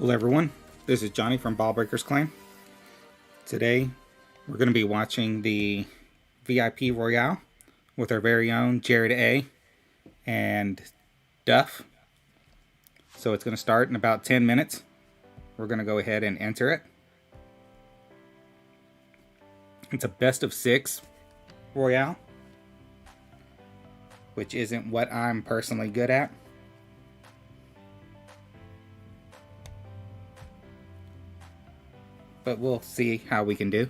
Hello everyone, this is Johnny from BallBreakers Clan. Today we're going to be watching the VIP Royale with our very own Jared A and Duff. So it's going to start in about 10 minutes. We're going to go ahead and enter it. It's a best of 6 Royale, which isn't what I'm personally good at. But we'll see how we can do.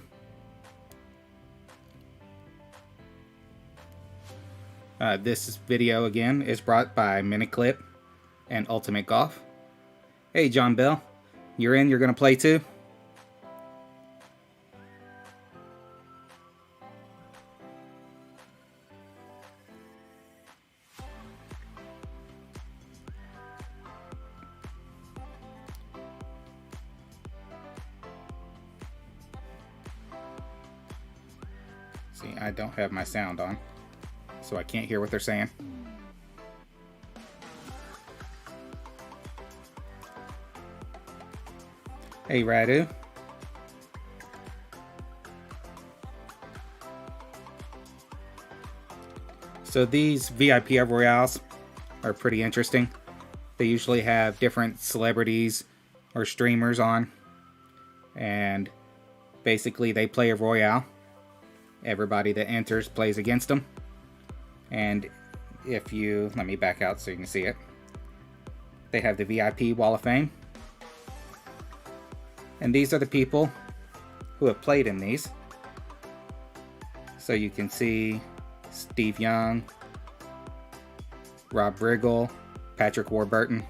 This video again is brought by Miniclip and Ultimate Golf. Hey John Bell, you're in, you're gonna play too? See, I don't have my sound on, so I can't hear what they're saying. Hey Radu. So these VIP Royales are pretty interesting. They usually have different celebrities or streamers on, and basically they play a Royale. Everybody that enters plays against them. And if you, let me back out so you can see it. They have the VIP Wall of Fame. And these are the people who have played in these. So you can see Steve Young, Rob Riggle, Patrick Warburton,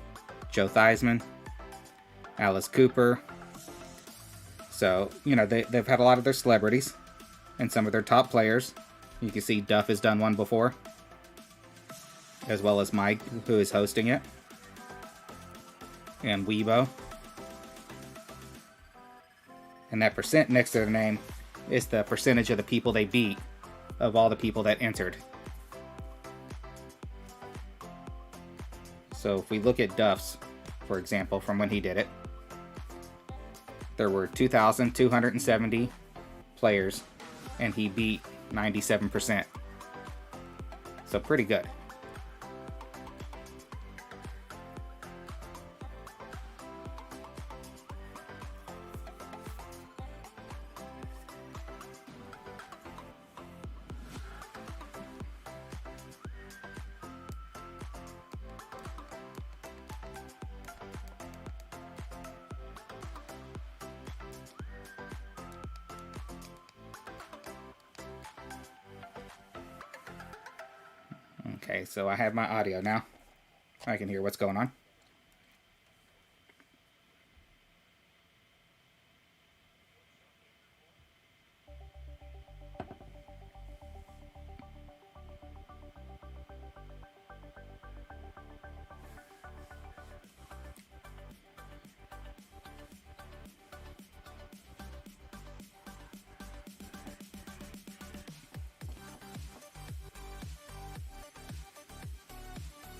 Joe Theismann, Alice Cooper. So, you know, they've had a lot of their celebrities and some of their top players. You can see Duff has done one before, as well as Mike, who is hosting it, and Weibo. And that percent next to their name is the percentage of the people they beat of all the people that entered. So if we look at Duff's, for example, from when he did it, there were 2,270 players, and he beat 97%. So pretty good. Okay, so I have my audio now. I can hear what's going on.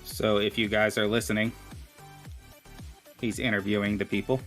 So if you guys are listening, he's interviewing the people.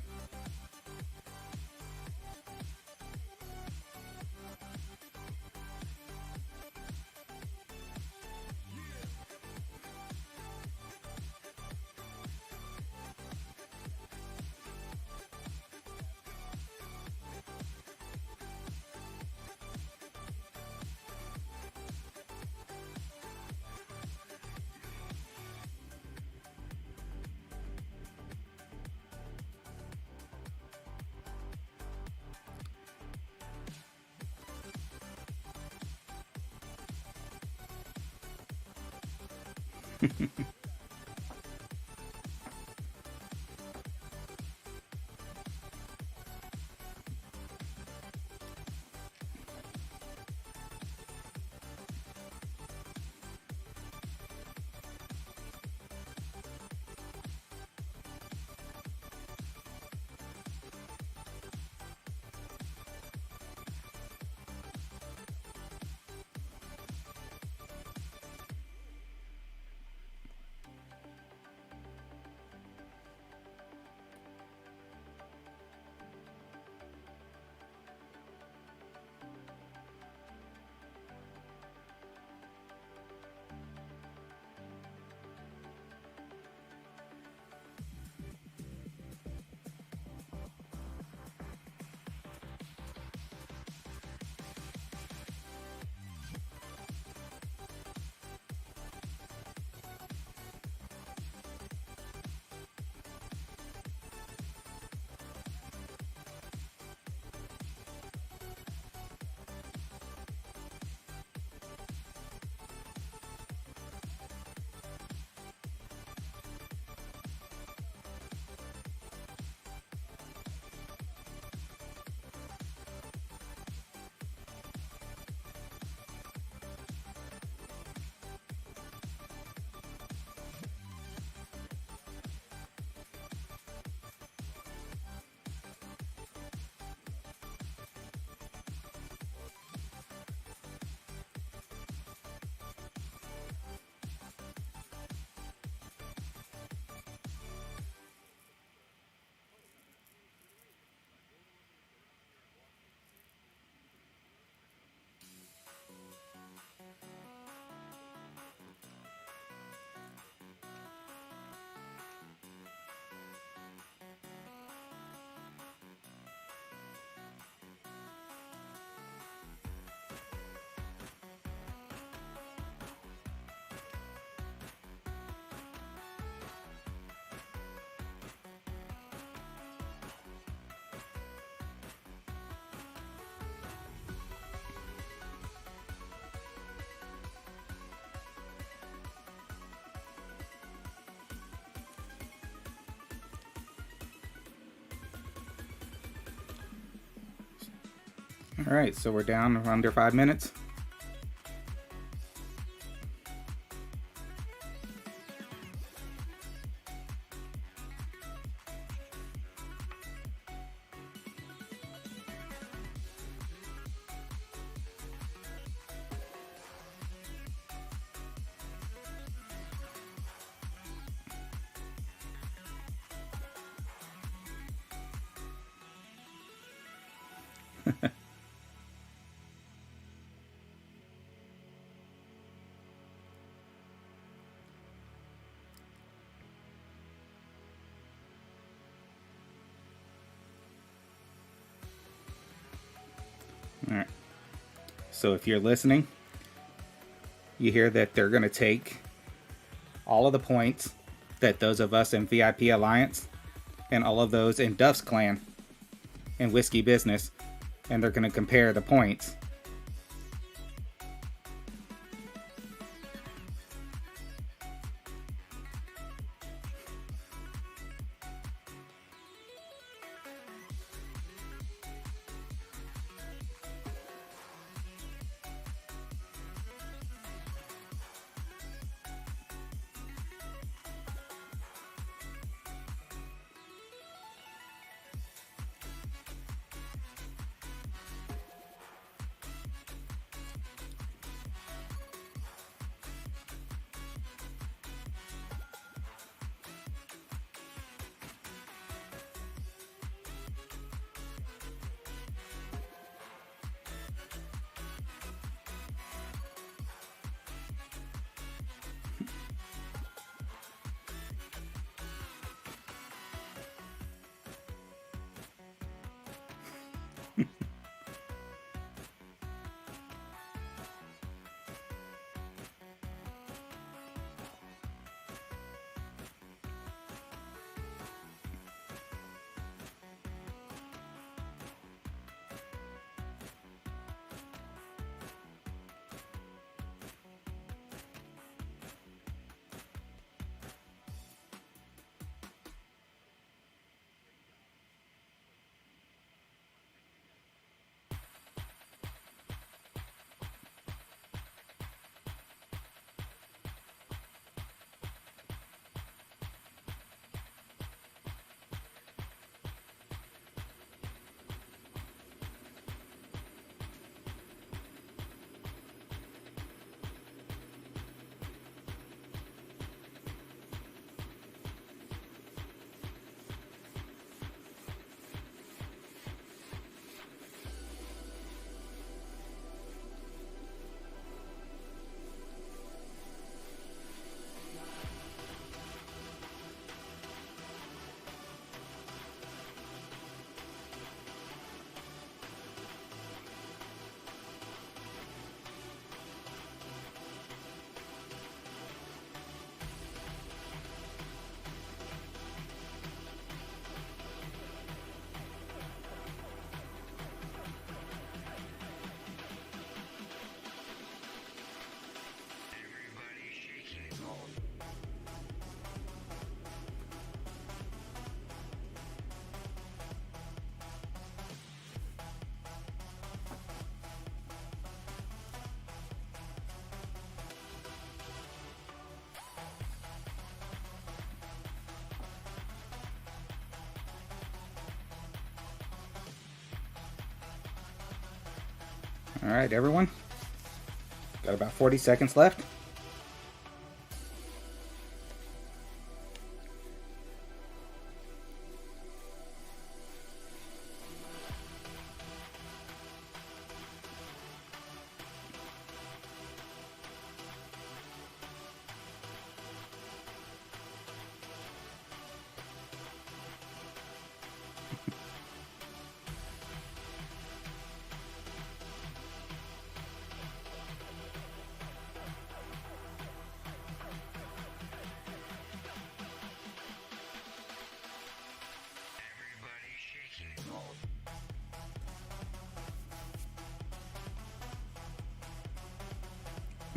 Alright, so we're down under 5 minutes. Alright, so if you're listening, you hear that they're going to take all of the points that those of us in VIP Alliance and all of those in Duff's clan and Whiskey Business, and they're going to compare the points. Alright, everyone. Got about 40 seconds left.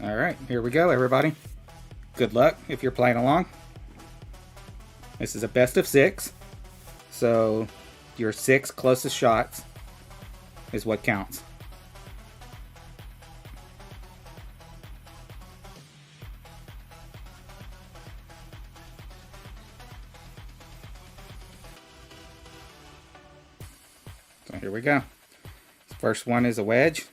Alright, here we go, everybody. Good luck if you're playing along. This is a best of 6, so your 6 closest shots is what counts. So here we go. First one is a wedge.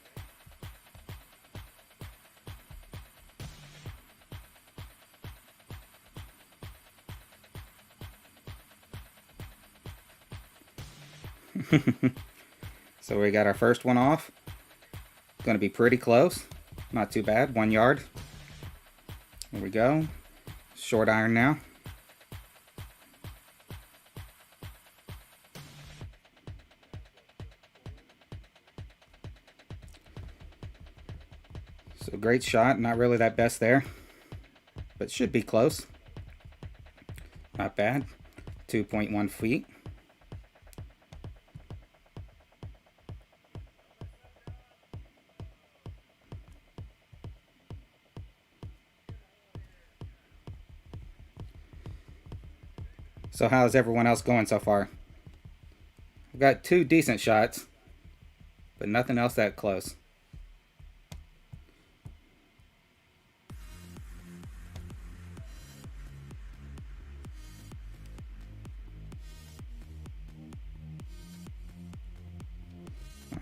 So we got our first one off. Going to be pretty close. Not too bad. 1 yard. Here we go. Short iron now. So great shot. Not really that best there, but should be close. Not bad. 2.1 feet. So how's everyone else going so far? I've got 2 decent shots, but nothing else that close.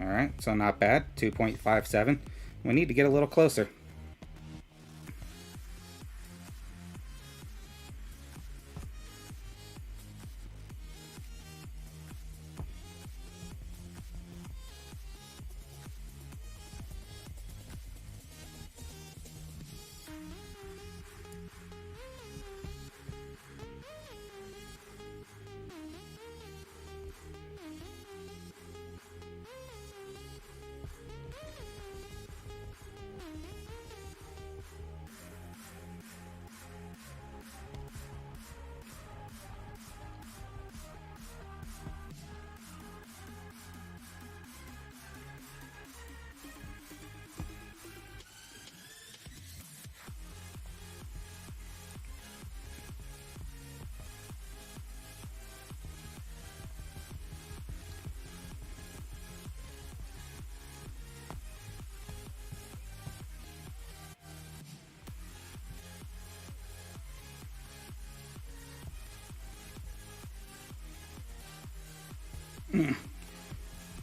Alright, so not bad. 2.57. We need to get a little closer.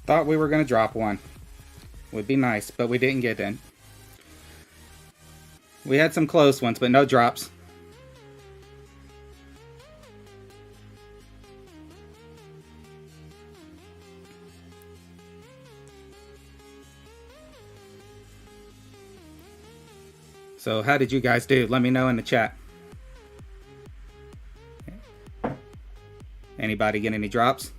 Thought we were going to drop one. Would be nice, but we didn't get in. We had some close ones, but no drops. So how did you guys do? Let me know in the chat. Anybody get any drops?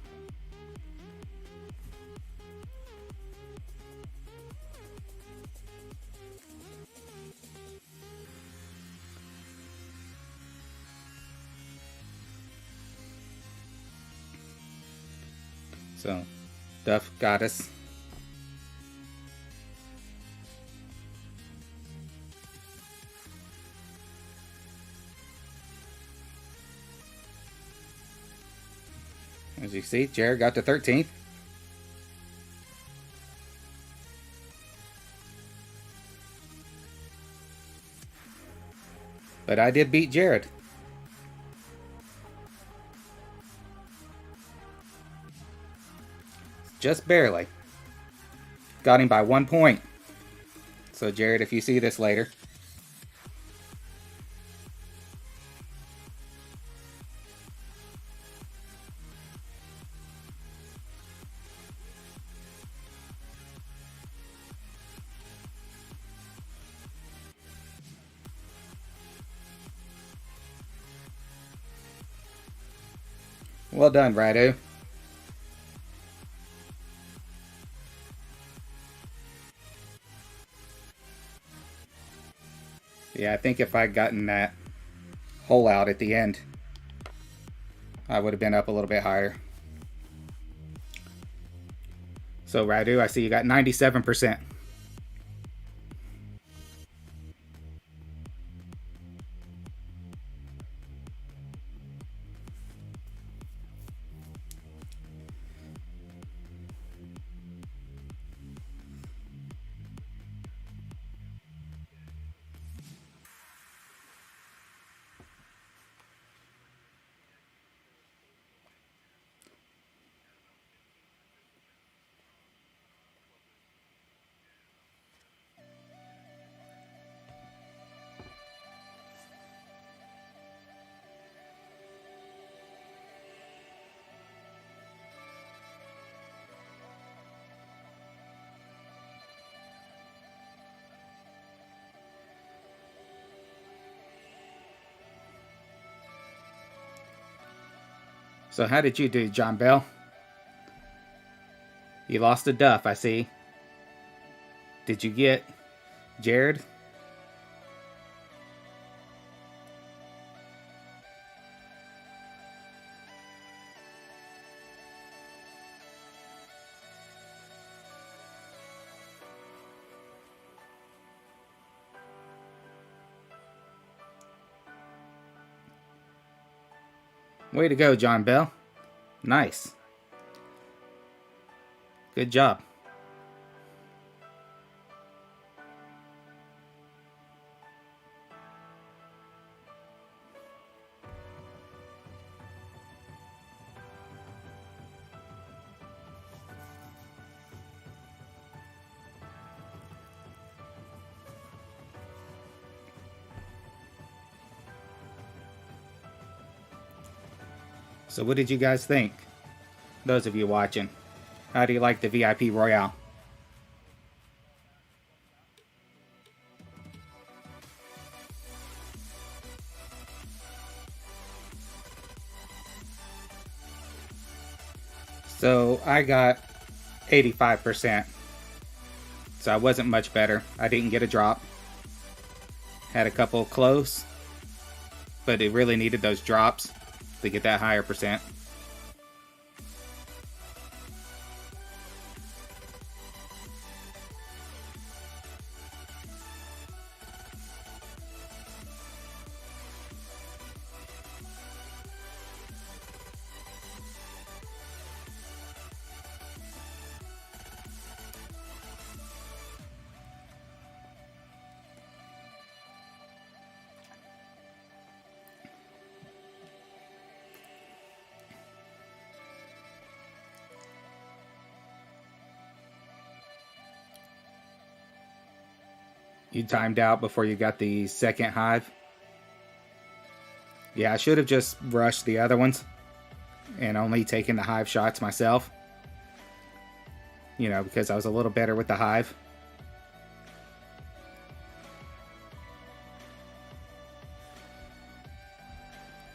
So, Duff got us. As you see, Jared got to 13th. But I did beat Jared. Just barely. Got him by 1 point. So Jared, if you see this later. Well done, Radu. Yeah, I think if I'd gotten that hole out at the end, I would have been up a little bit higher. So Radu, I see you got 97%. So how did you do, John Bell? You lost to Duff, I see. Did you get Jared? Way to go, John Bell. Nice. Good job. So what did you guys think? Those of you watching. How do you like the VIP Royale? So I got 85%. So I wasn't much better. I didn't get a drop. Had a couple close. But it really needed those drops to get that higher percent. You timed out before you got the second hive. Yeah, I should have just rushed the other ones and only taken the hive shots myself. You know, because I was a little better with the hive.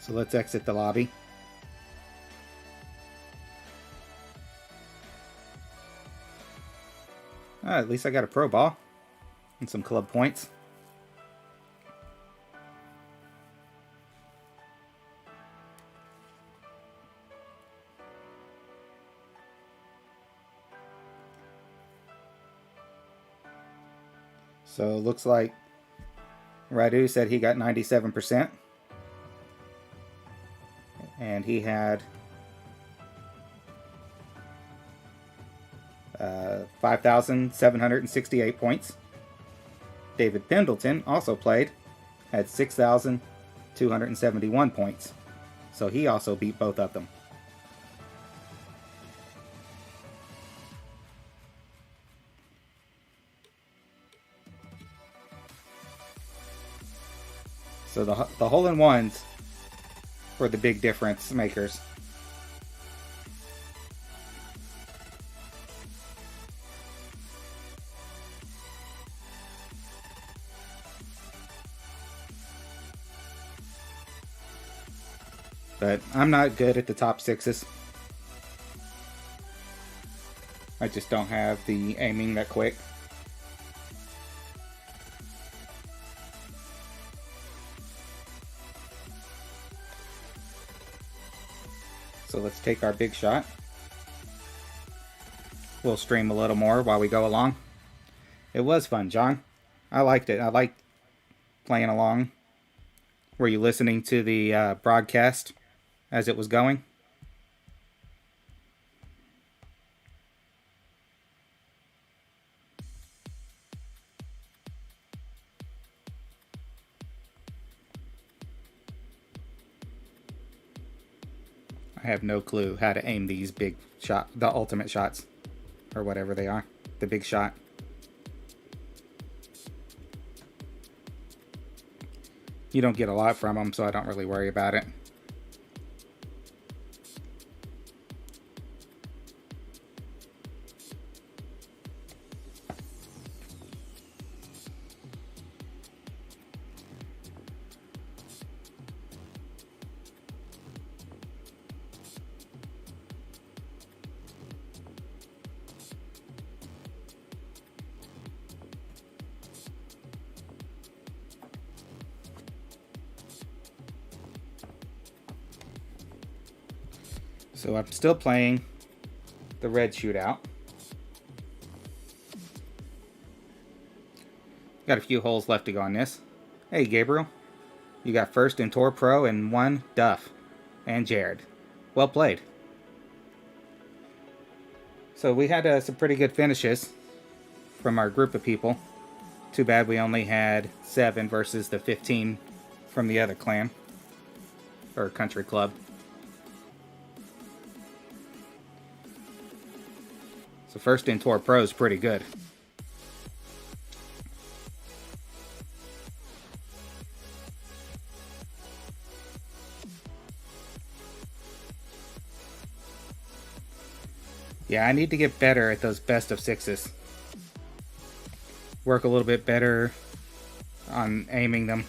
So let's exit the lobby. At least I got a pro ball and some club points. So it looks like Radu said he got 97%. And he had 5,768 points. David Pendleton also played, had 6,271 points. So he also beat both of them. So the hole-in-ones were the big difference makers. But I'm not good at the top sixes. I just don't have the aiming that quick. So let's take our big shot. We'll stream a little more while we go along. It was fun, John. I liked it. I liked playing along. Were you listening to the broadcast as it was going? I have no clue how to aim these big shot, the ultimate shots, or whatever they are, the big shot. You don't get a lot from them, so I don't really worry about it. So I'm still playing the red shootout. Got a few holes left to go on this. Hey Gabriel, you got first in Tour Pro and one Duff and Jared. Well played. So we had some pretty good finishes from our group of people. Too bad we only had 7 versus the 15 from the other clan or country club. So first in Tour Pro is pretty good. Yeah, I need to get better at those best of 6s. Work a little bit better on aiming them.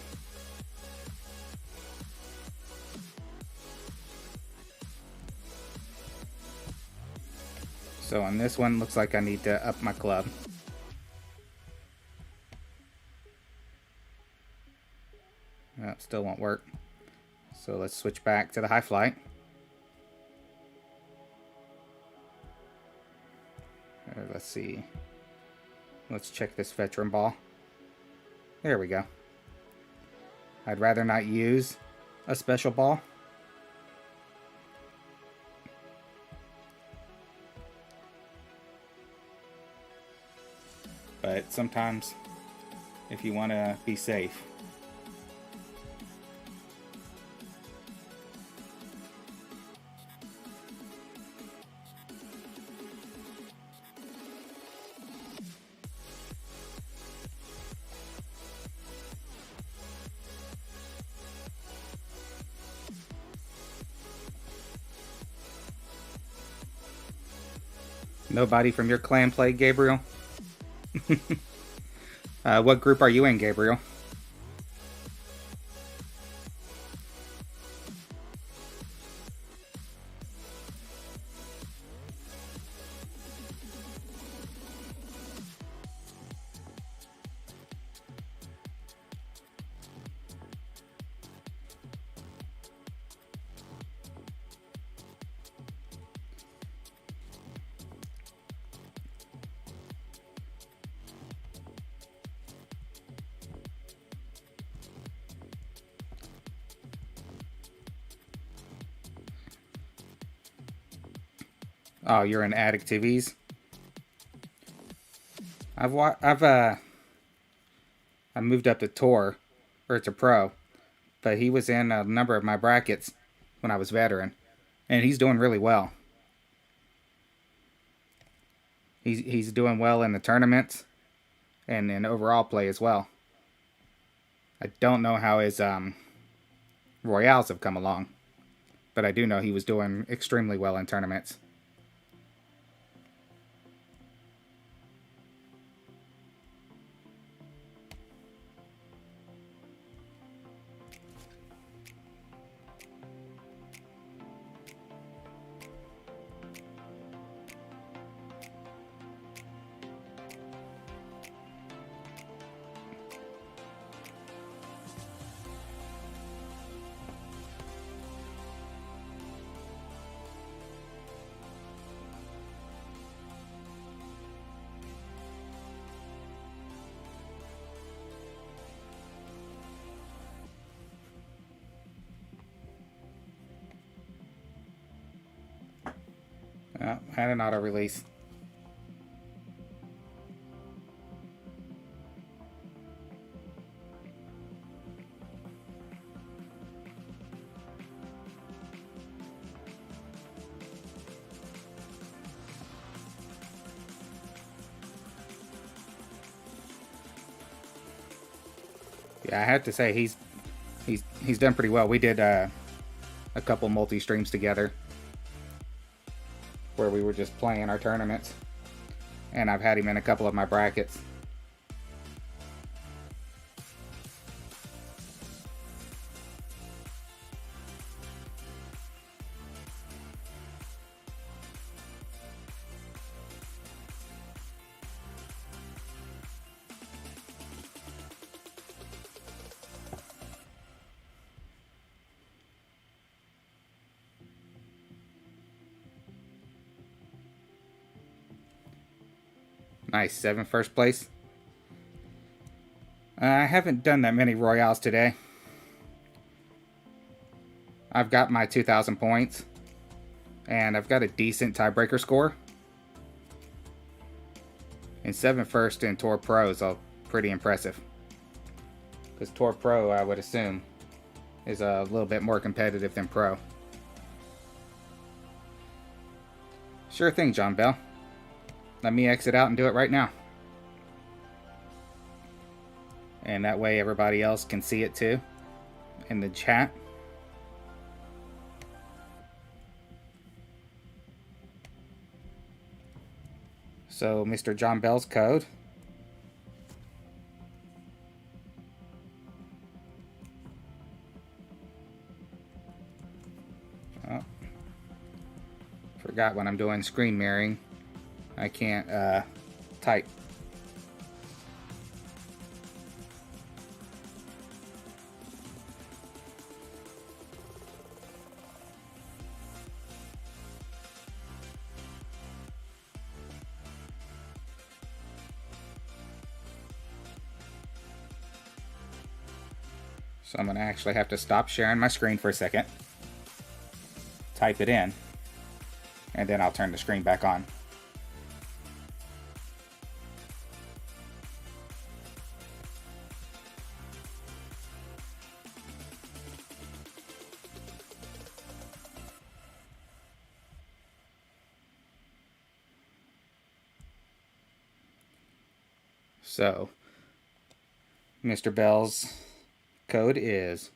So on this one, looks like I need to up my club. No, still won't work. So let's switch back to the high flight. Let's see. Let's check this veteran ball. There we go. I'd rather not use a special ball. But sometimes, if you want to be safe. Nobody from your clan played, Gabriel? What group are you in, Gabriel? Oh, you're in Addict TVs. I moved up to Tour, or to Pro, but he was in a number of my brackets when I was veteran, and he's doing really well. He's doing well in the tournaments and in overall play as well. I don't know how his Royales have come along, but I do know he was doing extremely well in tournaments. Had an auto release. Yeah, I have to say he's done pretty well. We did a couple multi-streams together where we were just playing our tournaments, and I've had him in a couple of my brackets. Nice, 7 first place. I haven't done that many Royales today. I've got my 2,000 points, and I've got a decent tiebreaker score. And 7 first in Tour Pro is pretty impressive. Because Tour Pro, I would assume, is a little bit more competitive than Pro. Sure thing, John Bell. Let me exit out and do it right now. And that way everybody else can see it too in the chat. So Mr. John Bell's code. Oh. Forgot when I'm doing screen mirroring, I can't type. So I'm going to actually have to stop sharing my screen for a second, type it in, and then I'll turn the screen back on. So, Mr. Bell's code is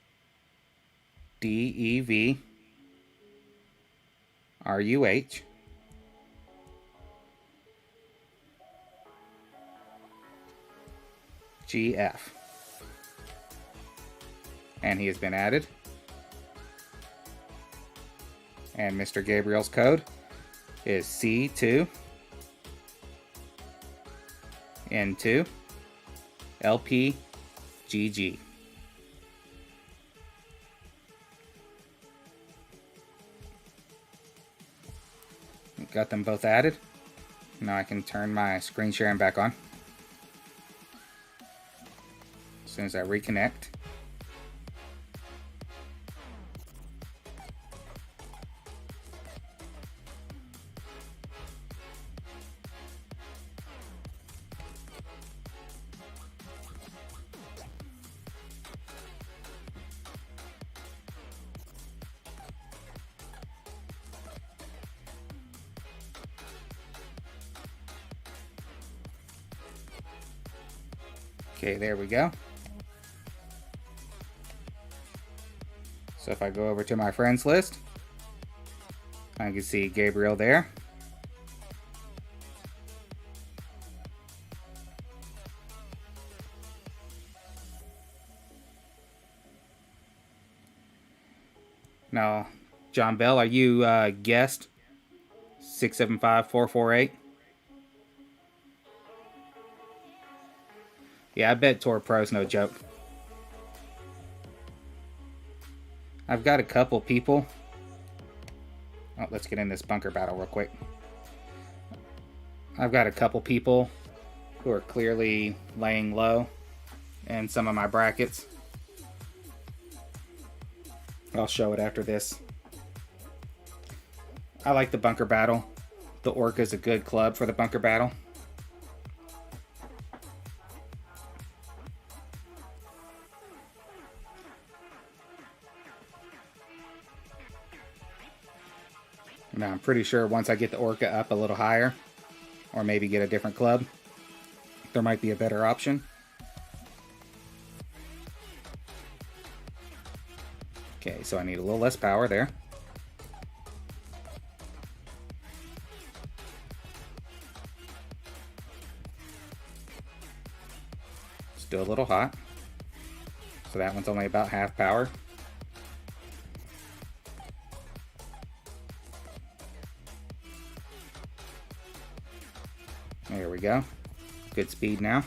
DEVRUH GF. And he has been added. And Mr. Gabriel's code is C2 N2 LPGG. Got them both added. Now I can turn my screen sharing back on as soon as I reconnect. Okay, there we go. So if I go over to my friends list, I can see Gabriel there. Now, John Bell, are you guest 675448? Yeah, I bet Tour Pro's no joke. I've got a couple people. Oh, let's get in this bunker battle real quick. I've got a couple people who are clearly laying low in some of my brackets. I'll show it after this. I like the bunker battle. The Orca is a good club for the bunker battle. Now I'm pretty sure once I get the Orca up a little higher, or maybe get a different club, there might be a better option. Okay, so I need a little less power there. Still a little hot. So that one's only about half power. There we go. Good speed now.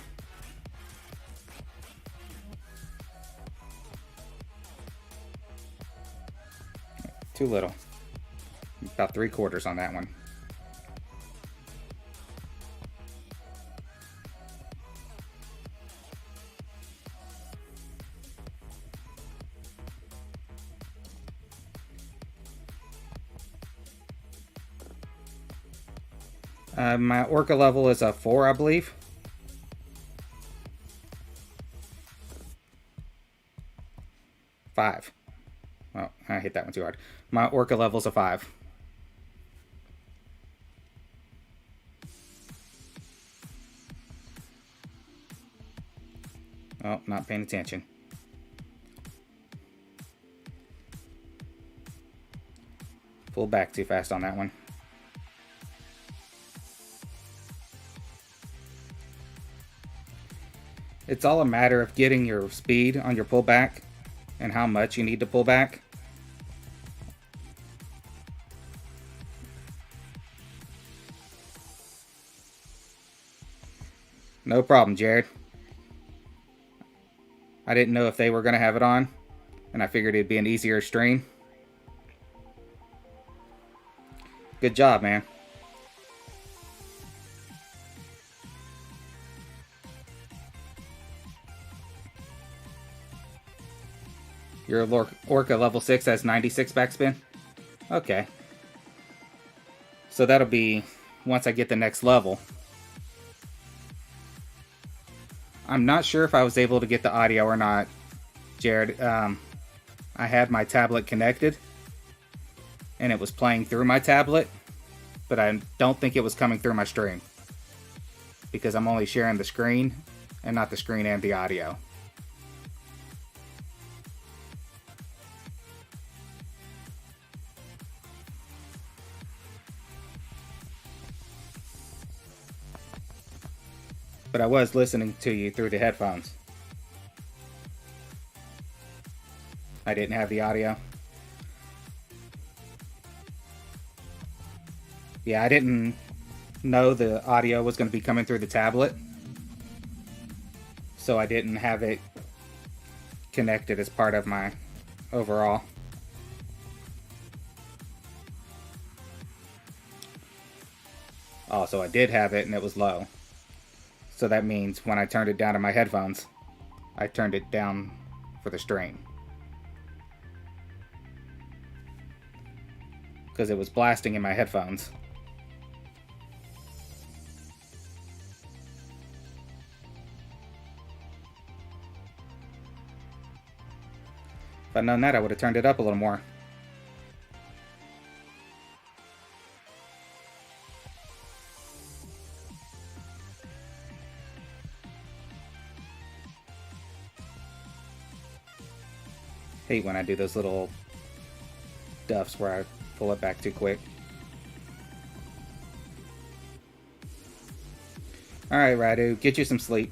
Too little. About 3/4 on that one. My Orca level is a 4, I believe. Five. Oh, I hit that one too hard. My Orca level's a 5. Oh, not paying attention. Pull back too fast on that one. It's all a matter of getting your speed on your pullback and how much you need to pull back. No problem, Jared. I didn't know if they were going to have it on, and I figured it'd be an easier stream. Good job, man. Your Orca level 6 has 96 backspin? Okay. So that'll be once I get the next level. I'm not sure if I was able to get the audio or not, Jared. I had my tablet connected, and it was playing through my tablet, but I don't think it was coming through my stream, because I'm only sharing the screen, and not the screen and the audio. But I was listening to you through the headphones. I didn't have the audio. Yeah, I didn't know the audio was going to be coming through the tablet, so I didn't have it connected as part of my overall. Oh, so I did have it and it was low. So that means when I turned it down to my headphones, I turned it down for the stream, because it was blasting in my headphones. If I'd known that, I would have turned it up a little more. Hate when I do those little duffs where I pull it back too quick. Alright, Radu, get you some sleep.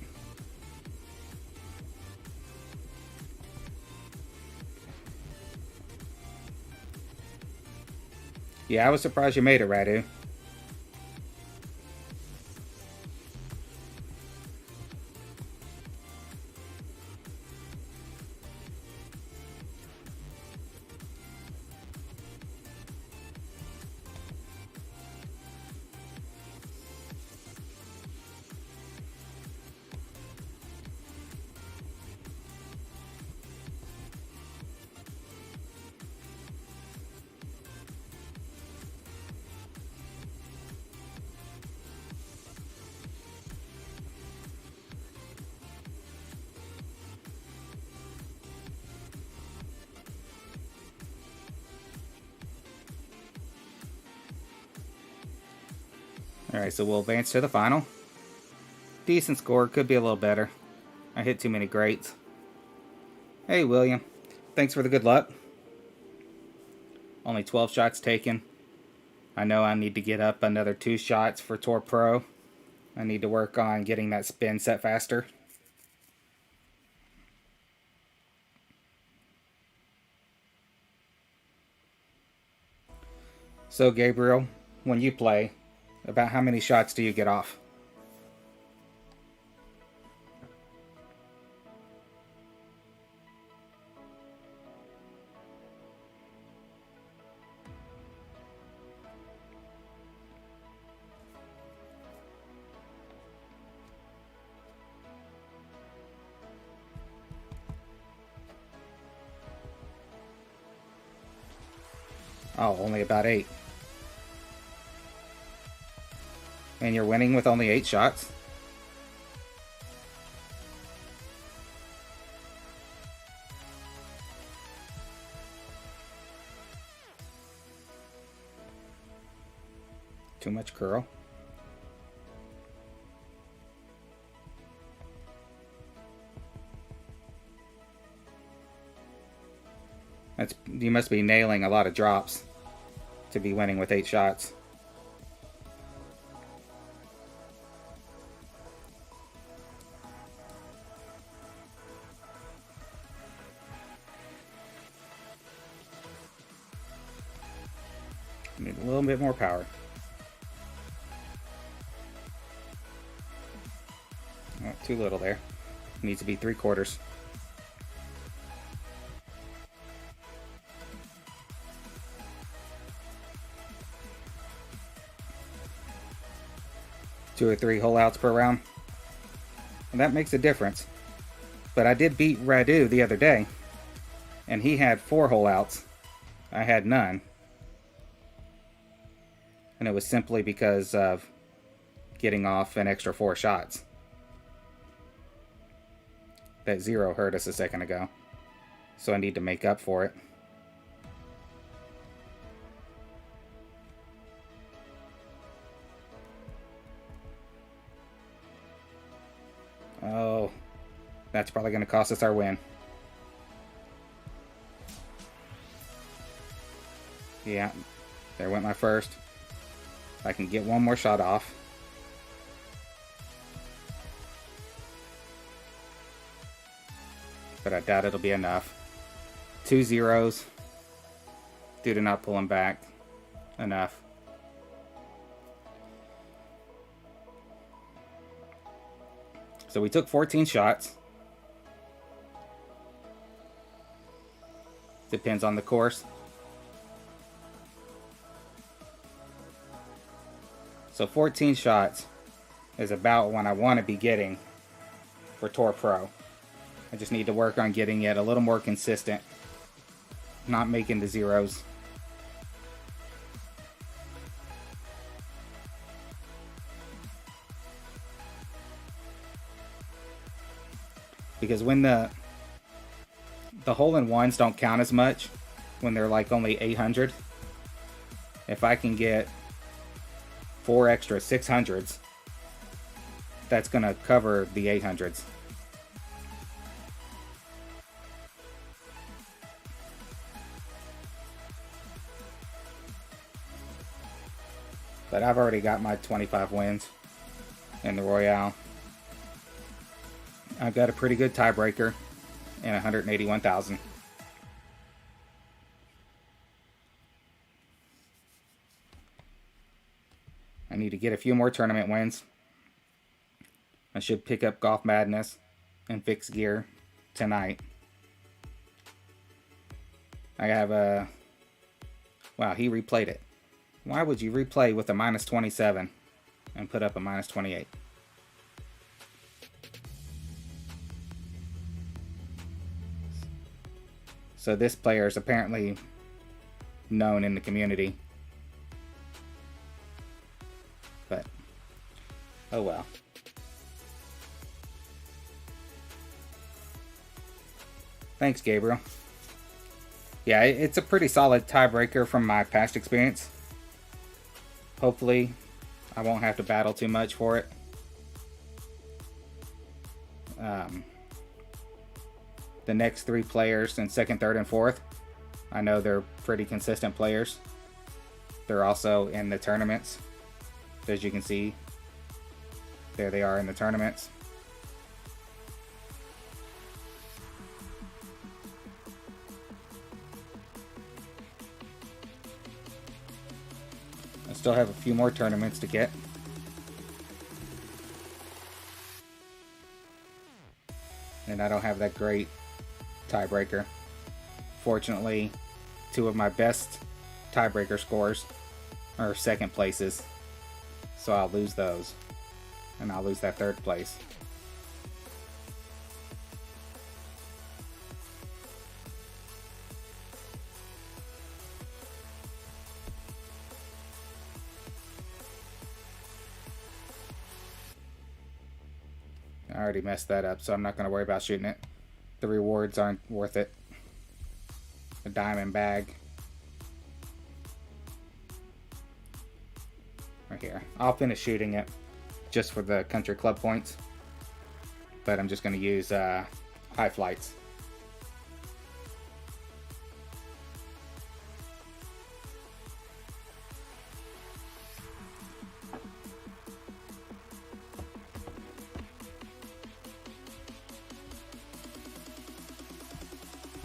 Yeah, I was surprised you made it, Radu. Alright, so we'll advance to the final. Decent score, could be a little better. I hit too many greats. Hey, William. Thanks for the good luck. Only 12 shots taken. I know I need to get up another 2 shots for Tour Pro. I need to work on getting that spin set faster. So, Gabriel, when you play, about how many shots do you get off? Oh, only about 8. and you're winning with only 8 shots. Too much curl. You must be nailing a lot of drops to be winning with 8 shots. Need a little bit more power. Oh, too little there. Needs to be 3/4. Two or 3 hole outs per round. And that makes a difference. But I did beat Radu the other day, and he had 4 hole outs. I had none. And it was simply because of getting off an extra 4 shots. That 0 hurt us a second ago, so I need to make up for it. Oh, that's probably going to cost us our win. Yeah, there went my first. I can get one more shot off. But I doubt it'll be enough. 2 zeros due to not pulling back enough. So we took 14 shots. Depends on the course. So 14 shots is about what I want to be getting for Tour Pro. I just need to work on getting it a little more consistent. Not making the zeros. Because when the hole-in-ones don't count as much, when they're like only 800, if I can get 4 extra 600s, that's going to cover the 800s. But I've already got my 25 wins in the Royale. I've got a pretty good tiebreaker and 181,000. I need to get a few more tournament wins. I should pick up Golf Madness and Fixed Gear tonight. I have a... Wow, he replayed it. Why would you replay with a -27 and put up a -28? So this player is apparently known in the community. But, oh well. Thanks, Gabriel. Yeah, it's a pretty solid tiebreaker from my past experience. Hopefully, I won't have to battle too much for it. The next 3 players in 2nd, 3rd, and 4th, I know they're pretty consistent players. They're also in the tournaments. As you can see, there they are in the tournaments. I still have a few more tournaments to get. And I don't have that great tiebreaker. Fortunately, 2 of my best tiebreaker scores are 2nd places. So I'll lose those. And I'll lose that 3rd place. I already messed that up, so I'm not going to worry about shooting it. The rewards aren't worth it. A diamond bag. Right here. I'll finish shooting it just for the country club points. But I'm just going to use high flights.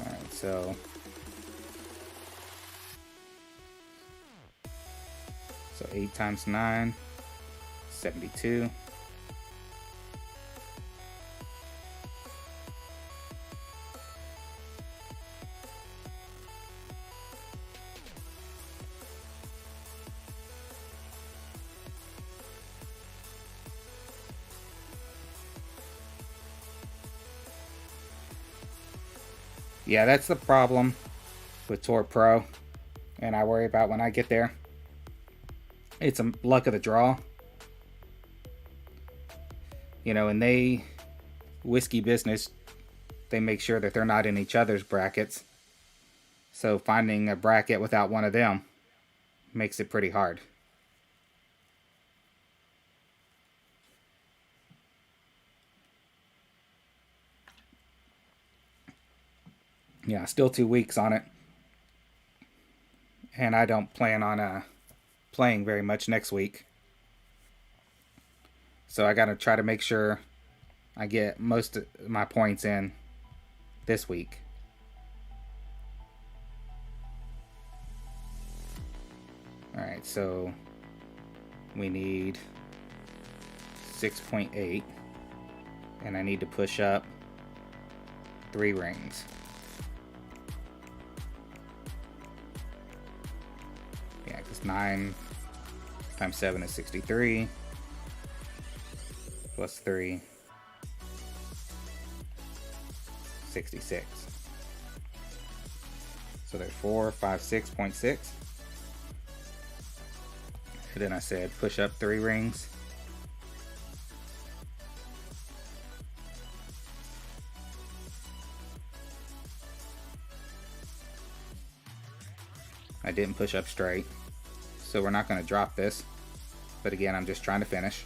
Alright, so 8 times 9, 72. Yeah, that's the problem with Tour Pro, and I worry about when I get there. It's a luck of the draw. You know, and they, Whiskey Business, they make sure that they're not in each other's brackets. So finding a bracket without one of them makes it pretty hard. Yeah, still 2 weeks on it. And I don't plan on playing very much next week. So I gotta try to make sure I get most of my points in this week. Alright, so we need 6.8, and I need to push up 3 rings. Yeah, because 9 times 7 is 63, plus 3, 66. So there's 4, 5, 6.6. And then I said push up 3 rings. I didn't push up straight, so we're not going to drop this. But again, I'm just trying to finish.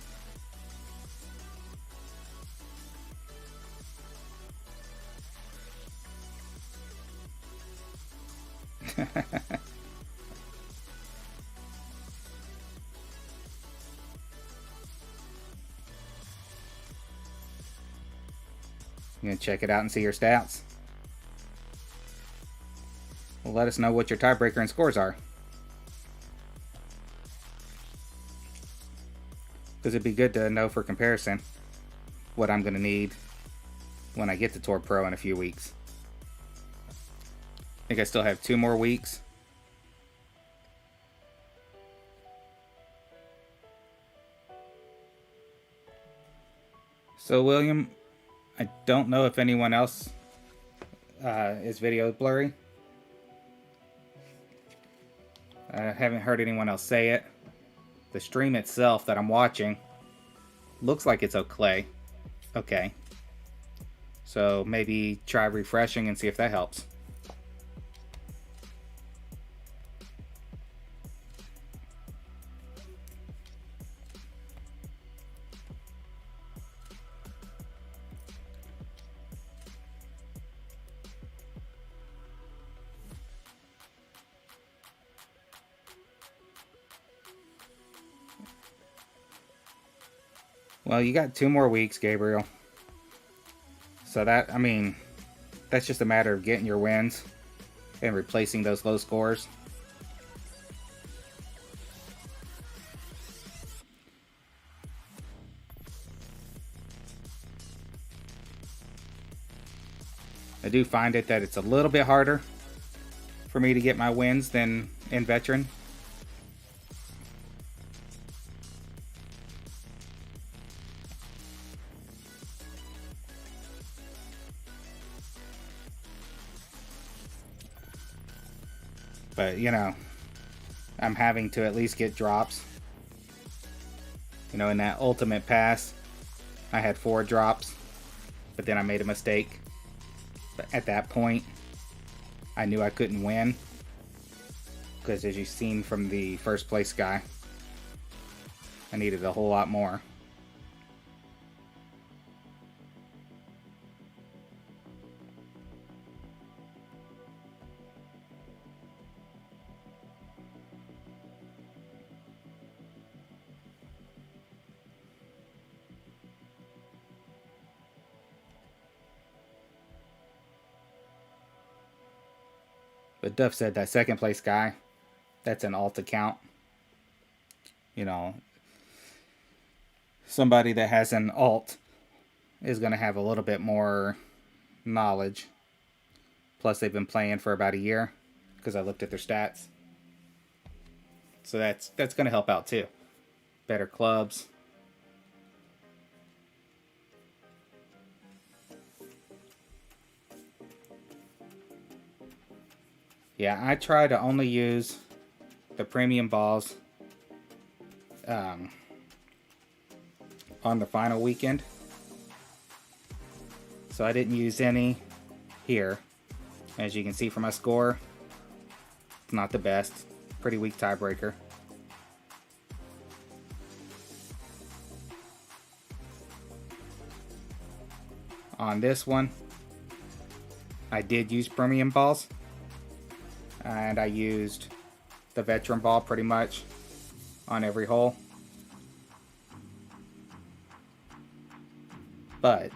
You gonna check it out and see your stats? Well, let us know what your tiebreaker and scores are. Because it'd be good to know for comparison what I'm gonna need when I get to Tour Pro in a few weeks. I think I still have 2 more weeks. So William, I don't know if anyone else is video blurry. I haven't heard anyone else say it. The stream itself that I'm watching looks like it's okay. Okay. So maybe try refreshing and see if that helps. Well, you got 2 more weeks, Gabriel. So that, I mean, that's just a matter of getting your wins and replacing those low scores. I do find it that it's a little bit harder for me to get my wins than in Veteran. But, you know, I'm having to at least get drops. You know, in that ultimate pass, I had 4 drops, but then I made a mistake. But at that point, I knew I couldn't win, because as you've seen from the first place guy, I needed a whole lot more. But Duff said that second place guy, that's an alt account. You know, somebody that has an alt is going to have a little bit more knowledge. Plus, they've been playing for about a year, because I looked at their stats. So that's going to help out too. Better clubs. Yeah, I try to only use the premium balls on the final weekend. So I didn't use any here. As you can see from my score, it's not the best. Pretty weak tiebreaker. On this one, I did use premium balls. And I used the veteran ball pretty much on every hole. But,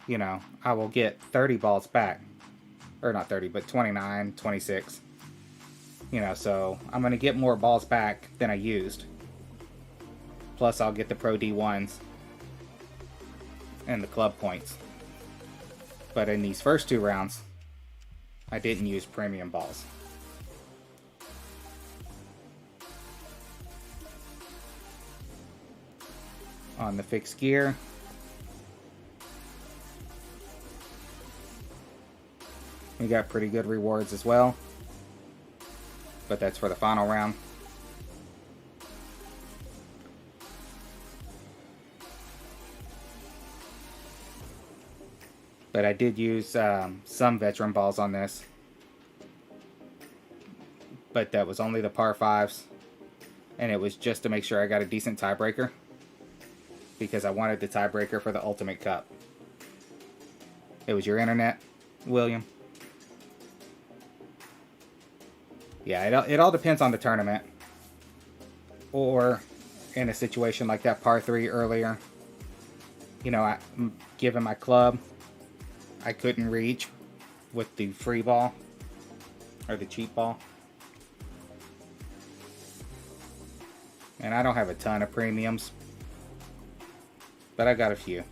you know, I will get 30 balls back. Or not 30, but 29, 26. You know, so I'm going to get more balls back than I used. Plus I'll get the Pro D1s and the club points. But in these first 2 rounds, I didn't use premium balls. On the fixed gear, we got pretty good rewards as well, but that's for the final round. But I did use some veteran balls on this. But that was only the par 5s. And it was just to make sure I got a decent tiebreaker. Because I wanted the tiebreaker for the Ultimate Cup. It was your internet, William. Yeah, it all depends on the tournament. Or in a situation like that par 3 earlier. You know, given my club, I couldn't reach with the free ball or the cheap ball. And I don't have a ton of premiums, but I got a few.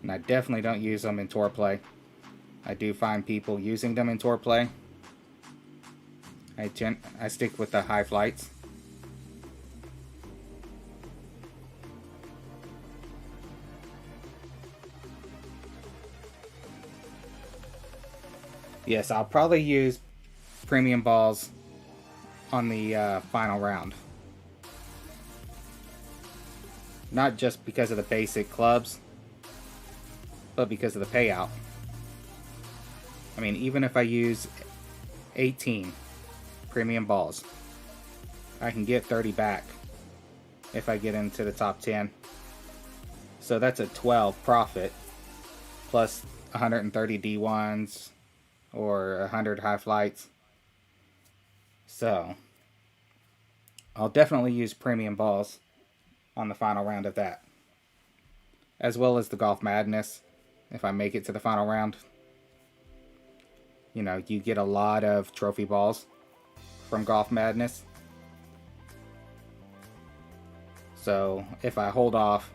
And I definitely don't use them in tour play. I do find people using them in tour play. I stick with the high flights. Yes, I'll probably use premium balls on the final round. Not just because of the basic clubs, but because of the payout. I mean, even if I use 18 premium balls, I can get 30 back if I get into the top 10. So that's a 12 profit plus 130 D1s or 100 high flights. So I'll definitely use premium balls on the final round of that, as well as the Golf Madness if I make it to the final round. You know, you get a lot of trophy balls from Golf Madness. So if I hold off,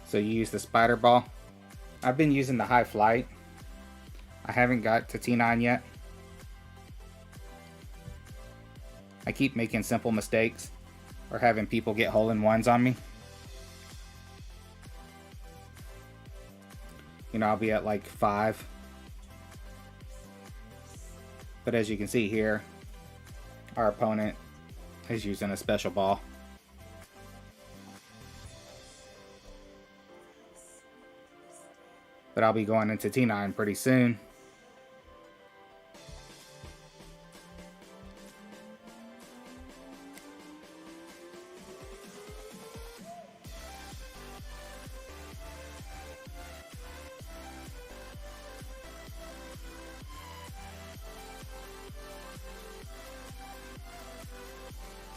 so you use the spider ball. I've been using the high flight. I haven't got to T9 yet. I keep making simple mistakes or having people get hole-in-ones on me. You know, I'll be at like 5. But as you can see here, our opponent is using a special ball. But I'll be going into T9 pretty soon.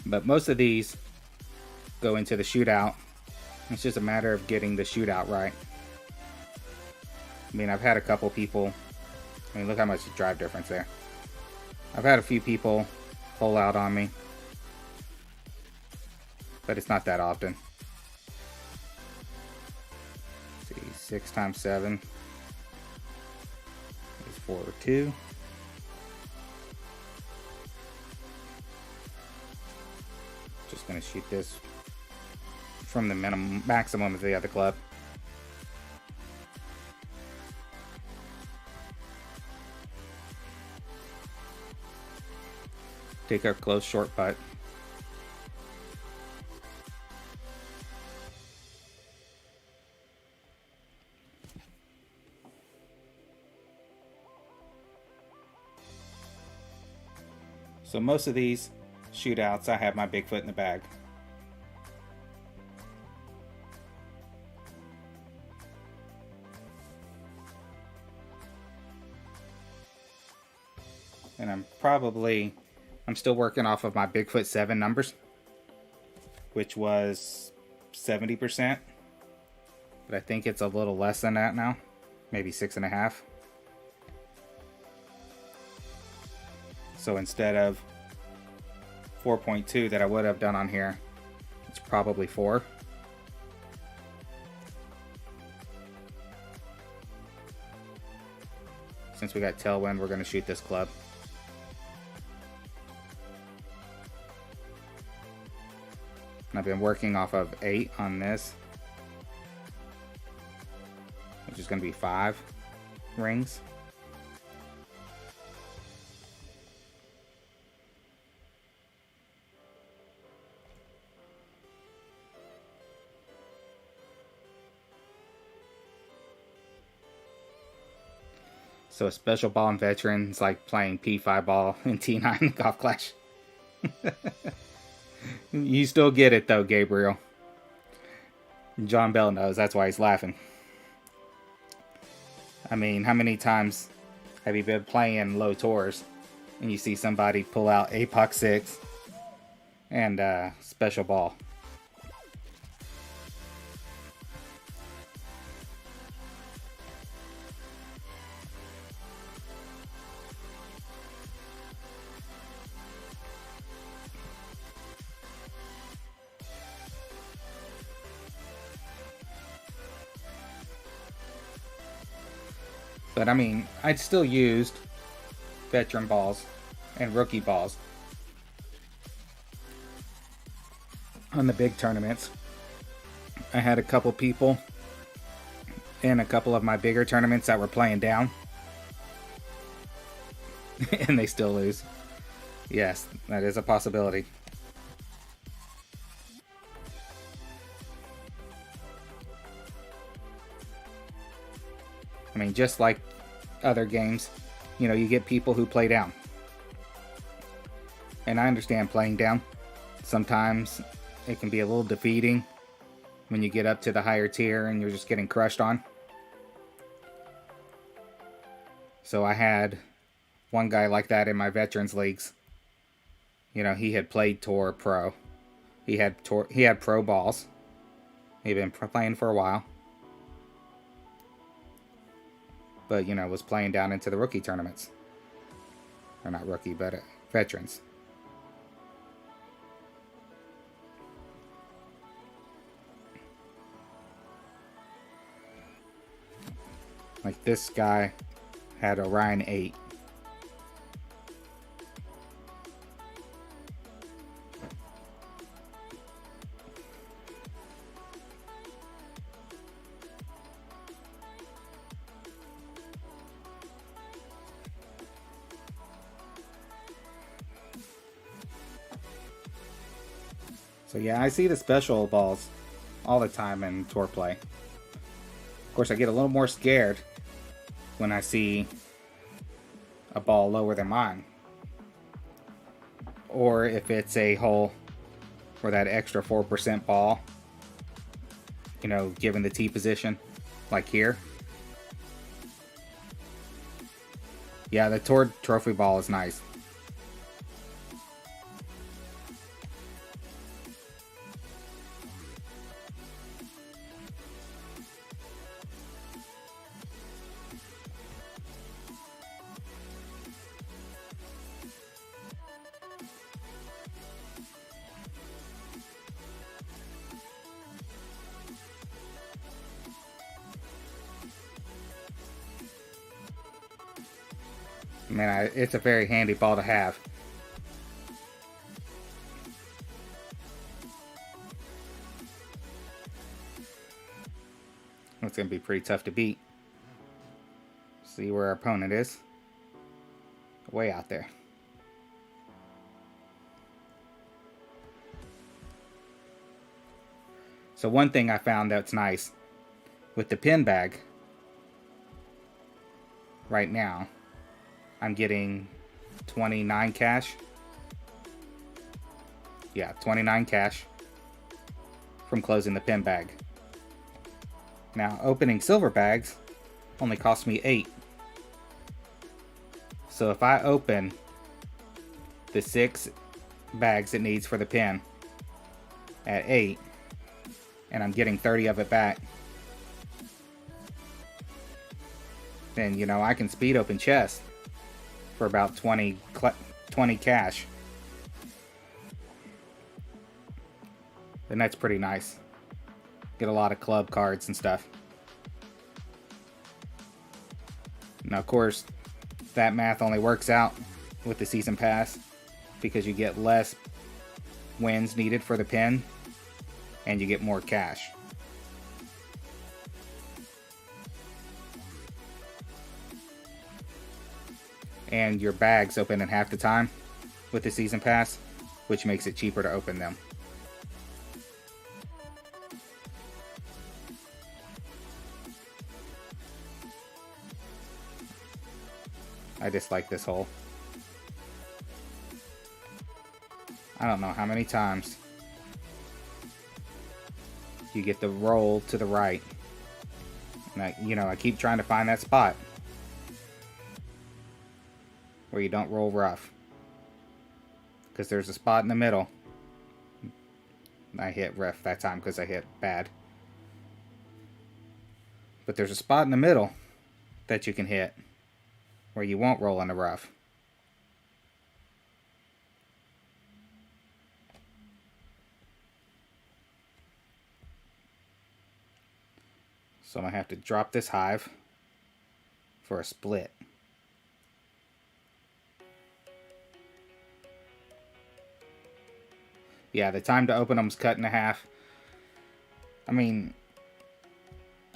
But most of these go into the shootout. It's just a matter of getting the shootout right. I mean, I've had a couple people, I mean, look how much drive difference there. I've had a few people pull out on me, but it's not that often. Let's see, 6 times 7 is 402. Just gonna shoot this from the maximum of the other club. Take our close short putt. So most of these shootouts, I have my big foot in the bag. And I'm still working off of my Bigfoot 7 numbers, which was 70%, but I think it's a little less than that now, maybe 6.5. So instead of 4.2 that I would have done on here, it's probably 4. Since we got tailwind, we're going to shoot this club. And I've been working off of 8 on this, which is going to be 5 rings. So a special ball in veteran is like playing P5 ball in T9 Golf Clash. You still get it though, Gabriel. John Bell knows, that's why he's laughing. I mean, how many times have you been playing low tours and you see somebody pull out APOC 6 and special ball? But I mean, I'd still used veteran balls and rookie balls on the big tournaments. I had a couple people in a couple of my bigger tournaments that were playing down. And they still lose. Yes, that is a possibility. I mean, just like other games, you know, you get people who play down. And I understand playing down. Sometimes it can be a little defeating when you get up to the higher tier and you're just getting crushed on. So I had one guy like that in my veterans leagues. You know, he had played Tour Pro. He had pro balls. He'd been playing for a while. But, you know, was playing down into the rookie tournaments. Or not rookie, but veterans. Like this guy had Orion 8. So yeah, I see the special balls all the time in tour play. Of course, I get a little more scared when I see a ball lower than mine. Or if it's a hole for that extra 4% ball, you know, given the tee position, like here. Yeah, the tour trophy ball is nice. Man, it's a very handy ball to have. It's going to be pretty tough to beat. See where our opponent is. Way out there. So one thing I found that's nice with the pin bag right now, I'm getting 29 cash. Yeah, 29 cash from closing the pin bag. Now, opening silver bags only cost me 8. So if I open the 6 bags it needs for the pin at 8, and I'm getting 30 of it back, then, you know, I can speed open chests for about 20 cash. And that's pretty nice. Get a lot of club cards and stuff. Now, of course, that math only works out with the season pass because you get less wins needed for the pin and you get more cash. And your bags open in half the time with the season pass, which makes it cheaper to open them. I dislike this hole. I don't know how many times you get the roll to the right. And I keep trying to find that spot where you don't roll rough. Because there's a spot in the middle. I hit rough that time because I hit bad. But there's a spot in the middle that you can hit where you won't roll in the rough. So I'm going to have to drop this hive for a split. Yeah, the time to open them is cut in half. I mean,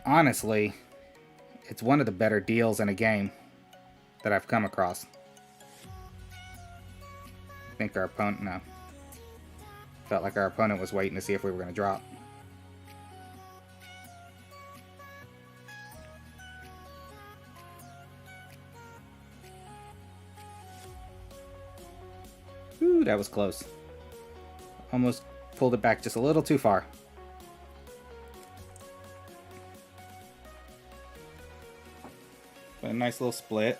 honestly, it's one of the better deals in a game that I've come across. I think our opponent, no. Felt like our opponent was waiting to see if we were going to drop. Ooh, that was close. Almost pulled it back just a little too far. But a nice little split.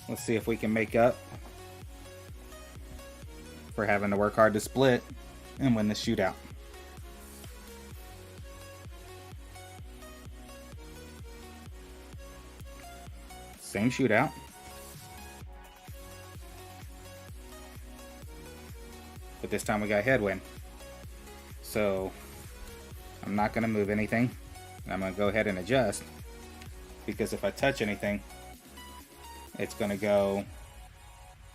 Let's see if we can make up for having to work hard to split and win the shootout. Same shootout. But this time we got headwind. So I'm not going to move anything. I'm going to go ahead and adjust. Because if I touch anything, it's going to go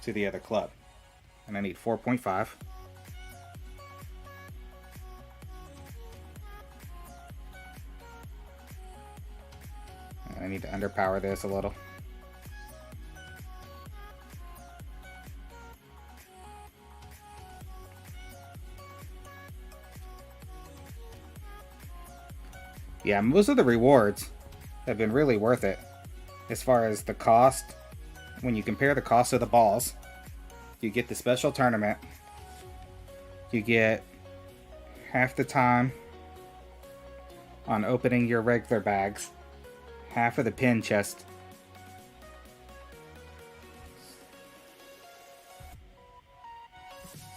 to the other club. And I need 4.5. I need to underpower this a little. Yeah, most of the rewards have been really worth it. As far as the cost, when you compare the cost of the balls, you get the special tournament, you get half the time on opening your regular bags, half of the pin chest.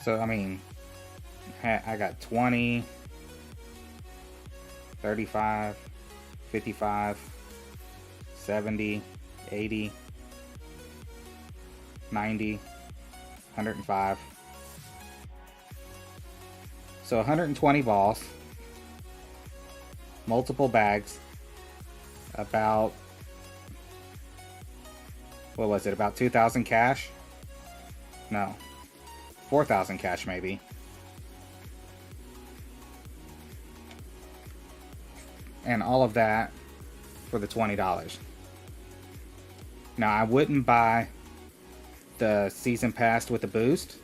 So, I mean, I got 20, 35, 55, 70, 80, 90, 105. So 120 balls, multiple bags, about, what was it, about 2,000 cash? No, 4,000 cash maybe. And all of that for the $20. Now, I wouldn't buy the season pass with the boost,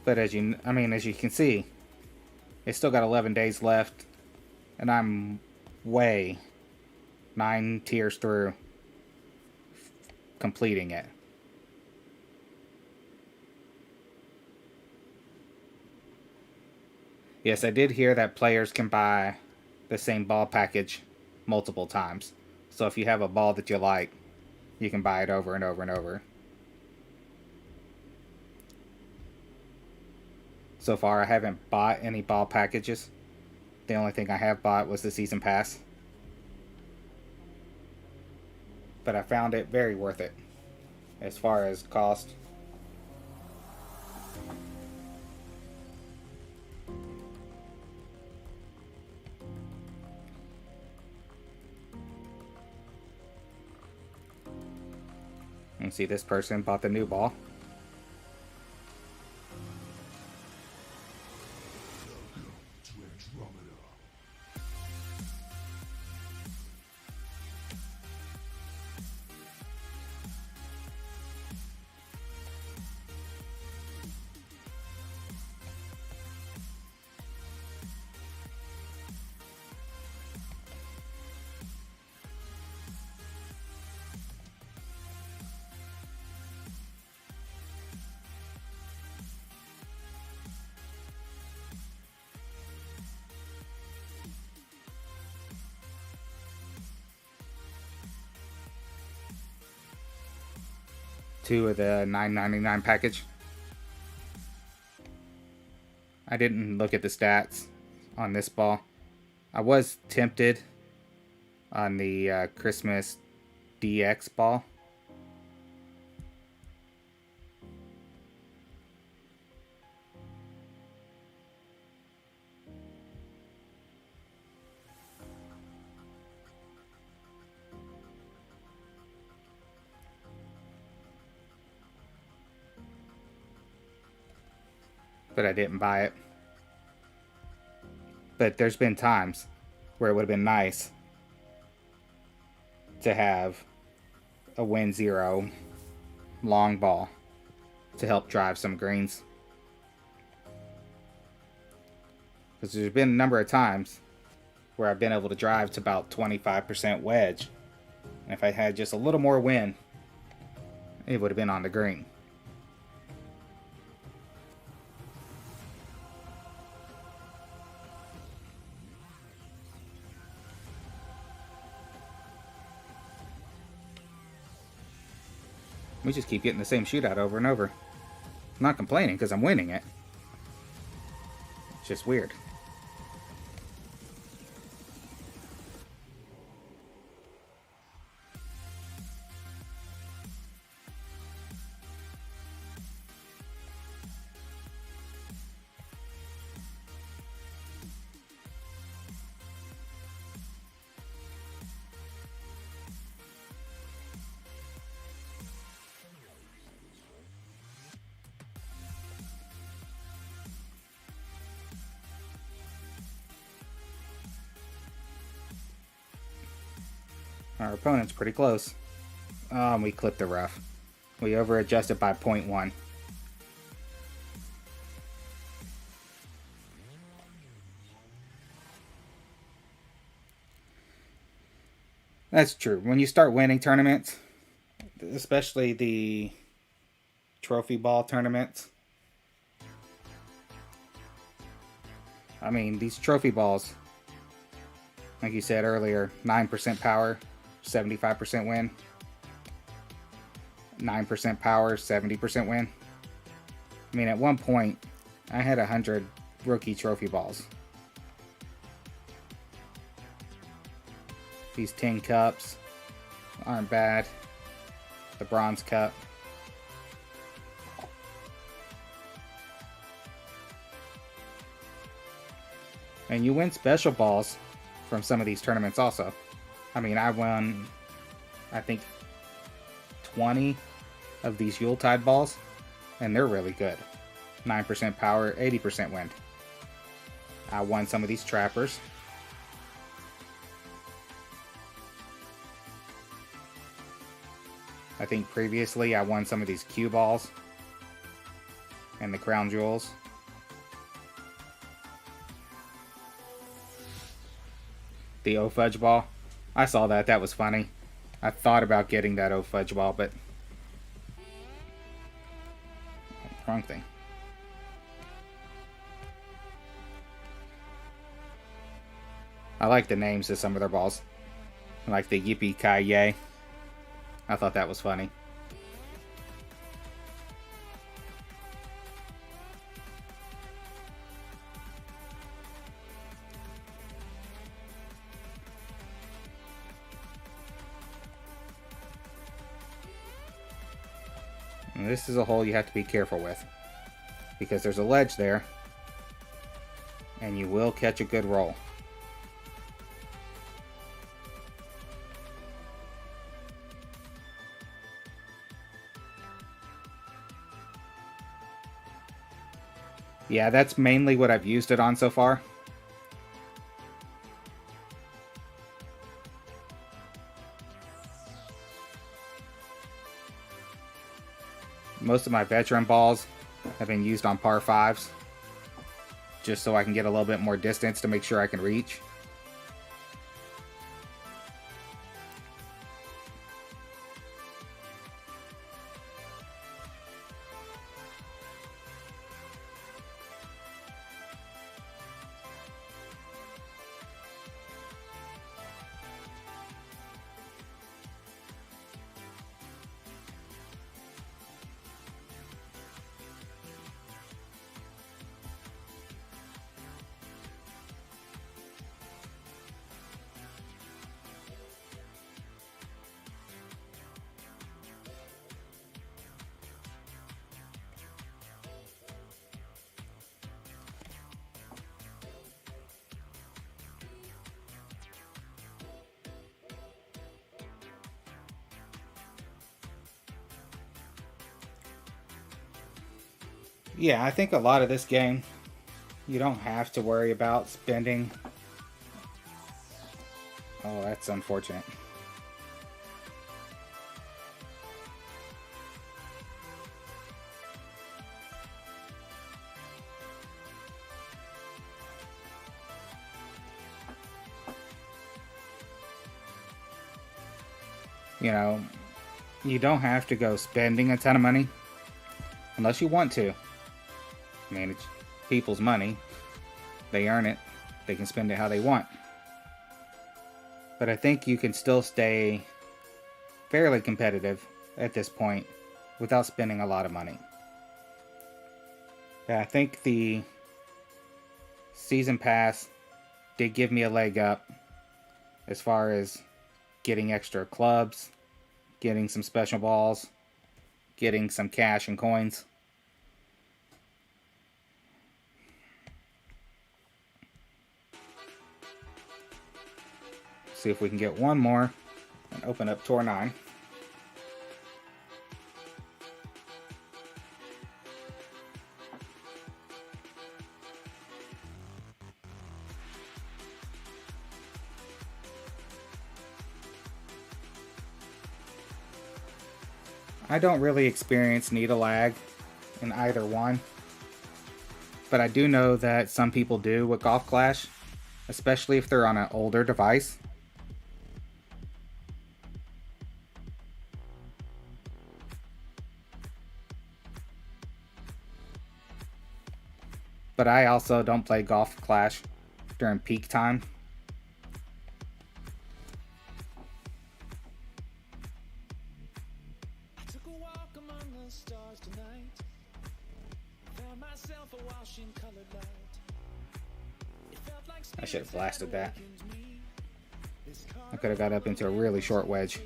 but as you can see, it's still got 11 days left, and I'm way 9 tiers through completing it. Yes, I did hear that players can buy the same ball package multiple times. So if you have a ball that you like, you can buy it over and over and over. So far, I haven't bought any ball packages. The only thing I have bought was the season pass. But I found it very worth it as far as cost. You can see this person bought the new ball. Two of the $9.99 package. I didn't look at the stats on this ball. I was tempted on the Christmas DX ball. But I didn't buy it. But there's been times where it would have been nice to have a Win Zero long ball to help drive some greens. Because there's been a number of times where I've been able to drive to about 25% wedge. And if I had just a little more wind, it would have been on the green. We just keep getting the same shootout over and over. I'm not complaining because I'm winning it. It's just weird. Our opponent's pretty close. We clipped the rough. We over-adjusted by 0.1. That's true. When you start winning tournaments, especially the trophy ball tournaments, I mean, these trophy balls, like you said earlier, 9% power, 75% win. 9% power, 70% win. I mean, at one point, I had 100 rookie trophy balls. These tin cups aren't bad. The bronze cup. And you win special balls from some of these tournaments also. I mean, I won, I think, 20 of these Yuletide balls, and they're really good. 9% power, 80% wind. I won some of these trappers. I think previously I won some of these cue balls and the crown jewels. The O Fudge ball. I saw that. That was funny. I thought about getting that O Fudge ball, but... wrong thing. I like the names of some of their balls. I like the Yippee Ki Yay. I thought that was funny. And this is a hole you have to be careful with, because there's a ledge there, and you will catch a good roll. Yeah, that's mainly what I've used it on so far. Most of my veteran balls have been used on par 5s, just so I can get a little bit more distance to make sure I can reach. Yeah, I think a lot of this game, you don't have to worry about spending. Oh, that's unfortunate. You know, you don't have to go spending a ton of money unless you want to. I mean, it's people's money. They earn it. They can spend it how they want. But I think you can still stay fairly competitive at this point without spending a lot of money. Yeah, I think the season pass did give me a leg up as far as getting extra clubs, getting some special balls, getting some cash and coins. See if we can get one more and open up Tour 9. I don't really experience needle lag in either one, but I do know that some people do with Golf Clash, especially if they're on an older device. But I also don't play Golf Clash during peak time. I should have blasted that. I could have got up into a really short wedge.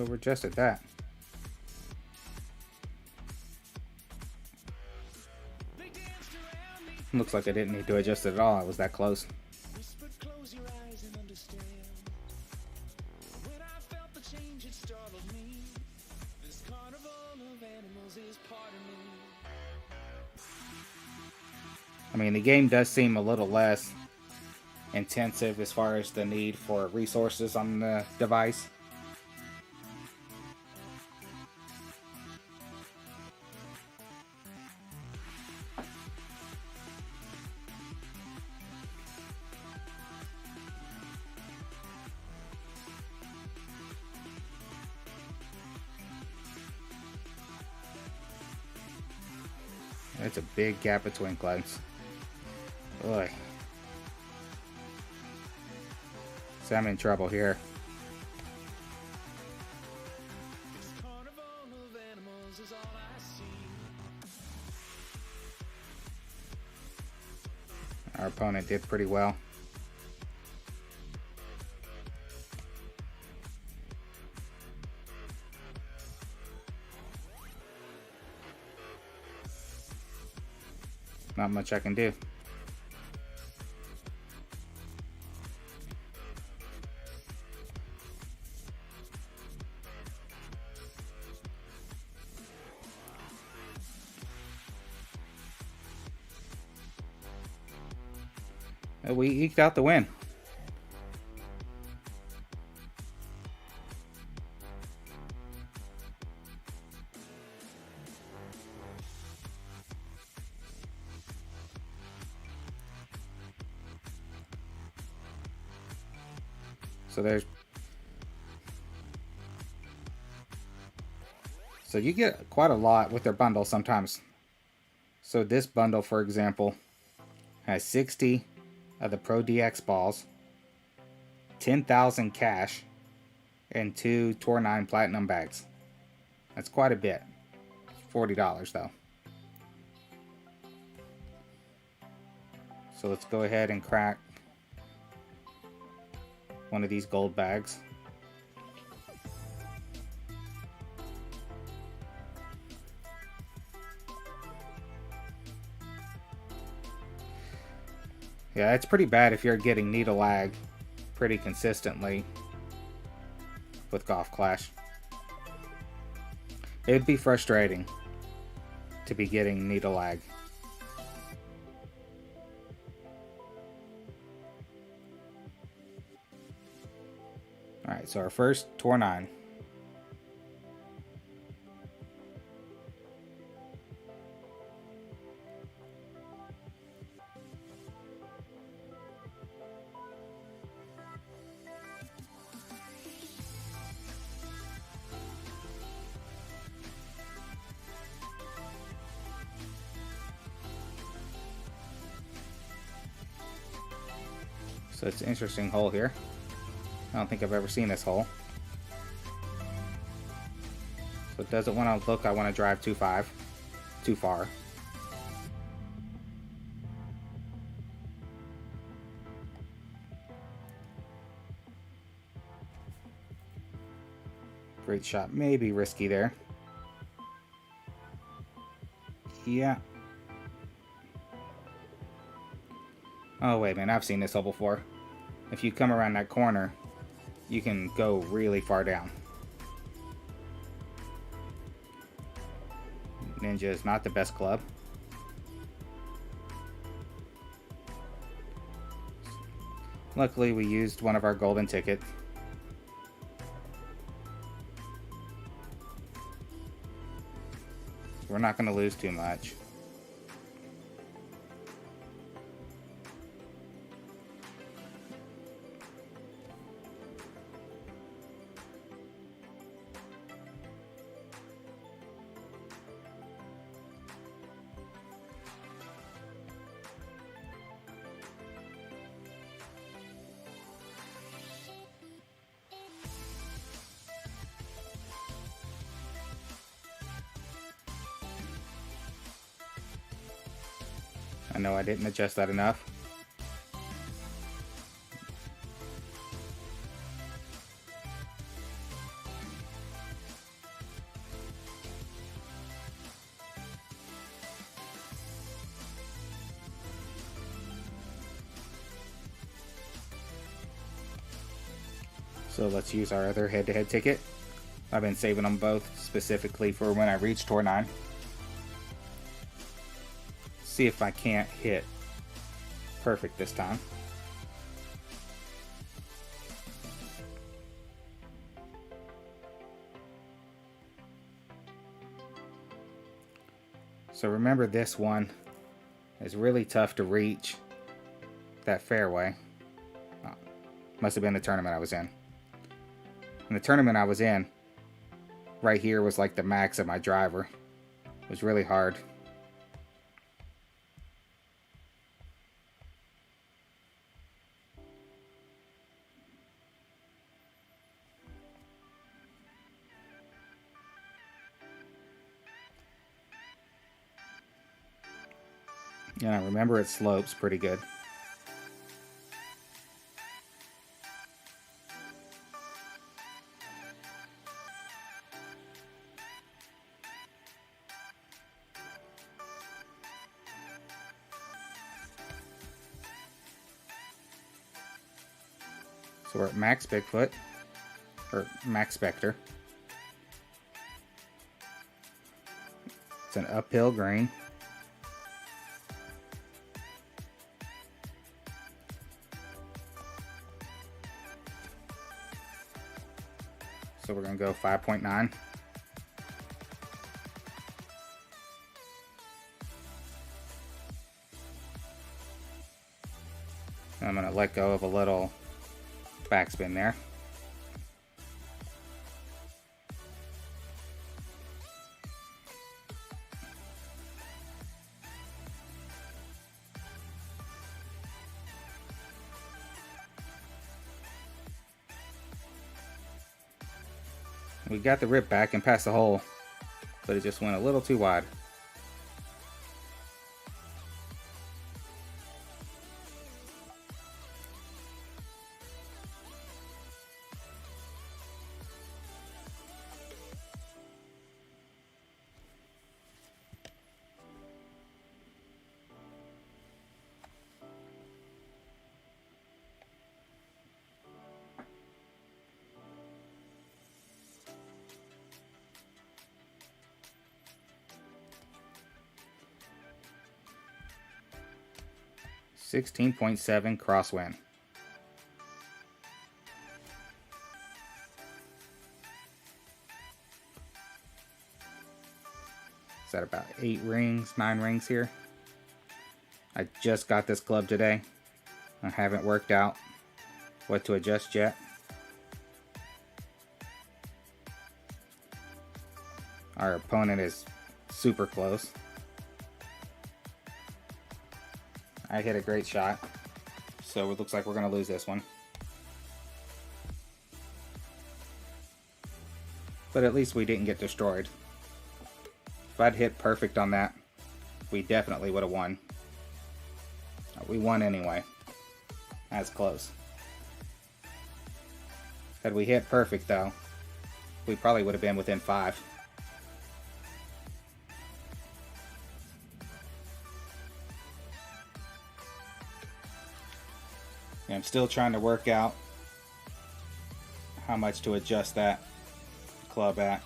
We're just at that. Looks like I didn't need to adjust it at all. I was that close. I mean, the game does seem a little less intensive as far as the need for resources on the device. It's a big gap between clouds. Boy. So I'm in trouble here. Our opponent did pretty well. Not much I can do. We eked out the win. So you get quite a lot with their bundle sometimes. So this bundle, for example, has 60 of the Pro DX balls, 10,000 cash, and 2 Tour 9 Platinum bags. That's quite a bit. $40 though. So let's go ahead and crack one of these gold bags. Yeah, it's pretty bad if you're getting needle lag pretty consistently with Golf Clash. It'd be frustrating to be getting needle lag. Alright, so our first Tour 9. So it's an interesting hole here. I don't think I've ever seen this hole. So it doesn't want to look, I want to drive too far. Great shot, maybe risky there. Yeah. Oh wait, man, I've seen this hole before. If you come around that corner, you can go really far down. Ninja is not the best club. Luckily, we used one of our golden tickets. We're not going to lose too much. I know I didn't adjust that enough. So let's use our other head-to-head ticket. I've been saving them both specifically for when I reach Tour 9. See if I can't hit perfect this time. So remember, this one is really tough to reach that fairway. Oh, must have been the tournament I was in. In the tournament I was in, right here was like the max of my driver. It was really hard. Yeah, remember it slopes pretty good. So we're at max Bigfoot, or max Spectre. It's an uphill green. So we're going to go 5.9. I'm going to let go of a little backspin there. We got the rip back and past the hole, but it just went a little too wide. $16.7 crosswind. Is that about 8 rings, 9 rings here? I just got this club today. I haven't worked out what to adjust yet. Our opponent is super close. I hit a great shot, so it looks like we're going to lose this one. But at least we didn't get destroyed. If I'd hit perfect on that, we definitely would have won. We won anyway. That's close. Had we hit perfect though, we probably would have been within 5. I'm still trying to work out how much to adjust that club at.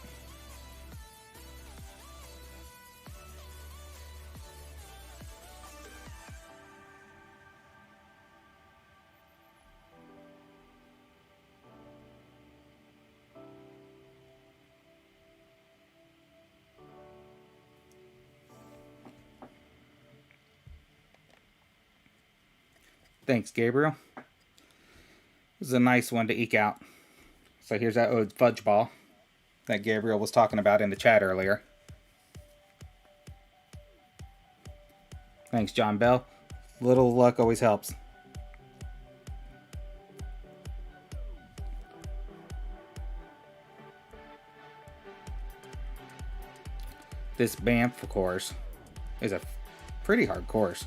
Thanks, Gabriel. This is a nice one to eke out. So here's that old fudge ball that Gabriel was talking about in the chat earlier. Thanks, John Bell. Little luck always helps. This Banff course is a pretty hard course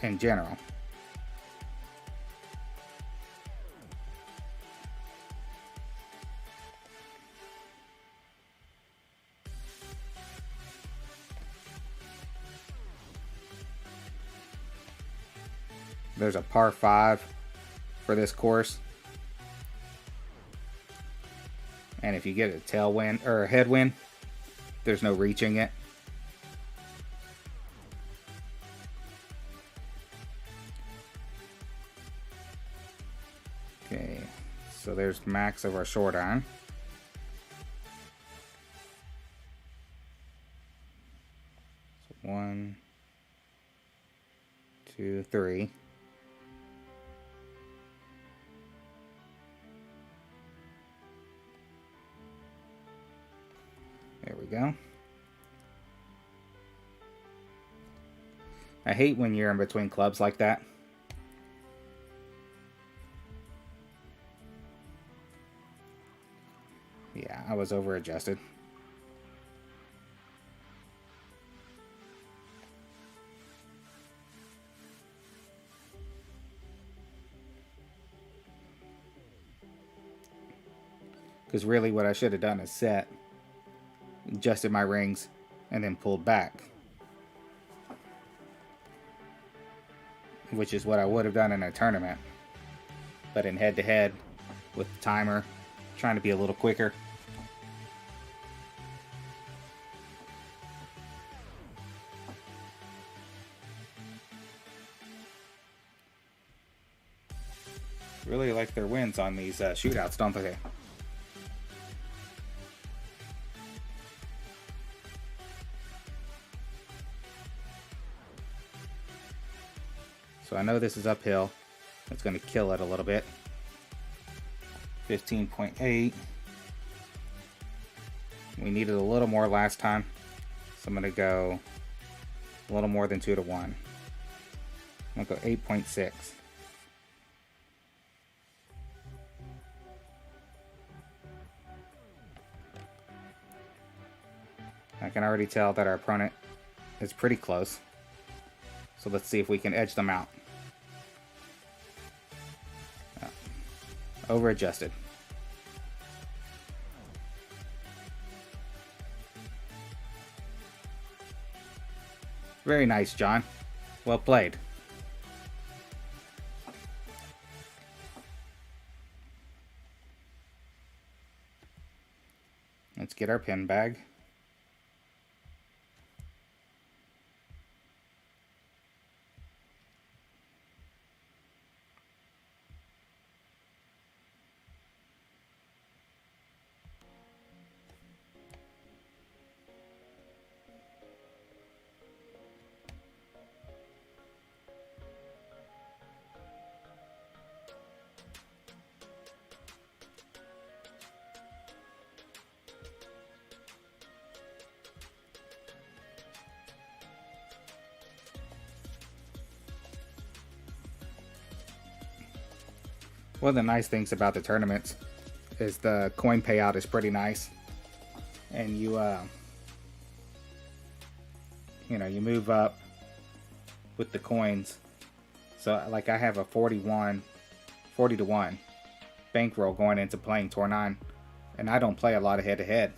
in general. There's a par 5 for this course. And if you get a tailwind or a headwind, there's no reaching it. Okay, so there's max of our short iron. So 1, 2, 3. There we go. I hate when you're in between clubs like that. Yeah, I was over adjusted. Because really what I should have done is set, adjusted my rings, and then pulled back. Which is what I would have done in a tournament. But in head-to-head, with the timer, trying to be a little quicker. Really like their wins on these shootouts, don't they? So I know this is uphill. It's going to kill it a little bit. 15.8. We needed a little more last time. So I'm going to go a little more than 2 to 1. I'm going to go 8.6. I can already tell that our opponent is pretty close. So let's see if we can edge them out. Over adjusted. Very nice, John. Well played. Let's get our pin bag. One of the nice things about the tournaments is the coin payout is pretty nice, and you you move up with the coins. So like I have a 40 to 1 bankroll going into playing Tour 9, and I don't play a lot of head-to-head.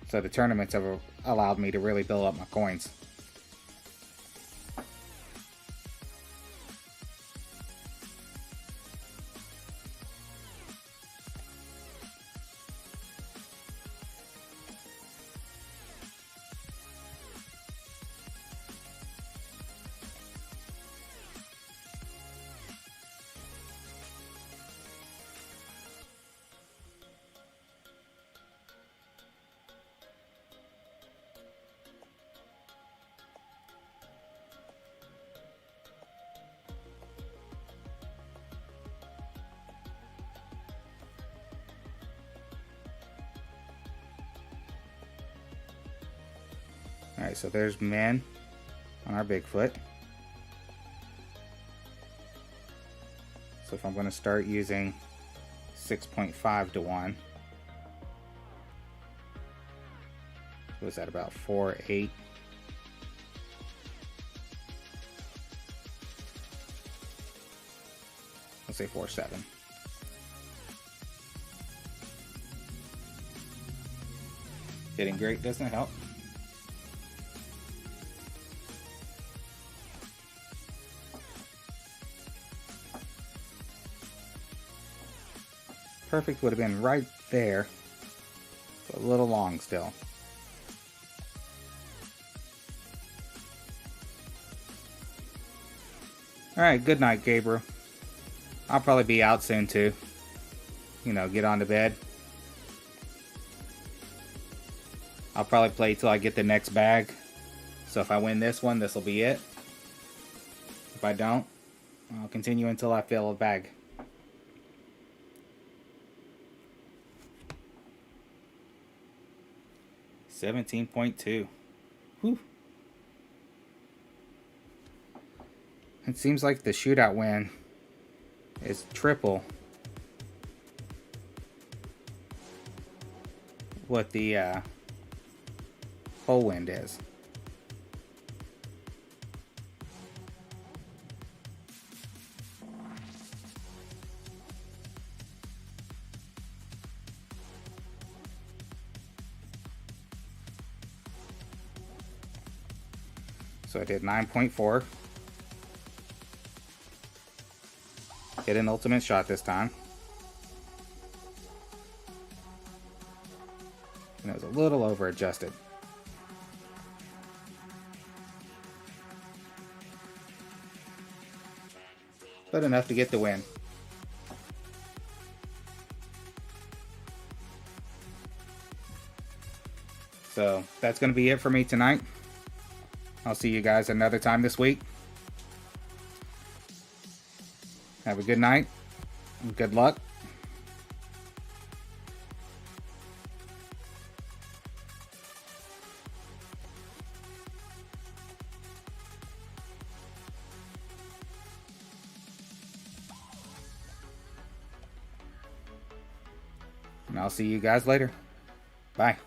So the tournaments have allowed me to really build up my coins. Alright, so there's min on our Bigfoot. So if I'm going to start using 6.5 to 1, was that about 4.8? Let's say 4.7. Hitting great doesn't help. Perfect would have been right there. A little long still. Alright, good night, Gabriel. I'll probably be out soon too. You know, get on to bed. I'll probably play till I get the next bag. So if I win this one, this will be it. If I don't, I'll continue until I fill a bag. $17.2. Whew. It seems like the shootout win is triple what the whole win is. So I did 9.4. Hit an ultimate shot this time. And it was a little over adjusted. But enough to get the win. So that's going to be it for me tonight. I'll see you guys another time this week. Have a good night. And good luck. And I'll see you guys later. Bye.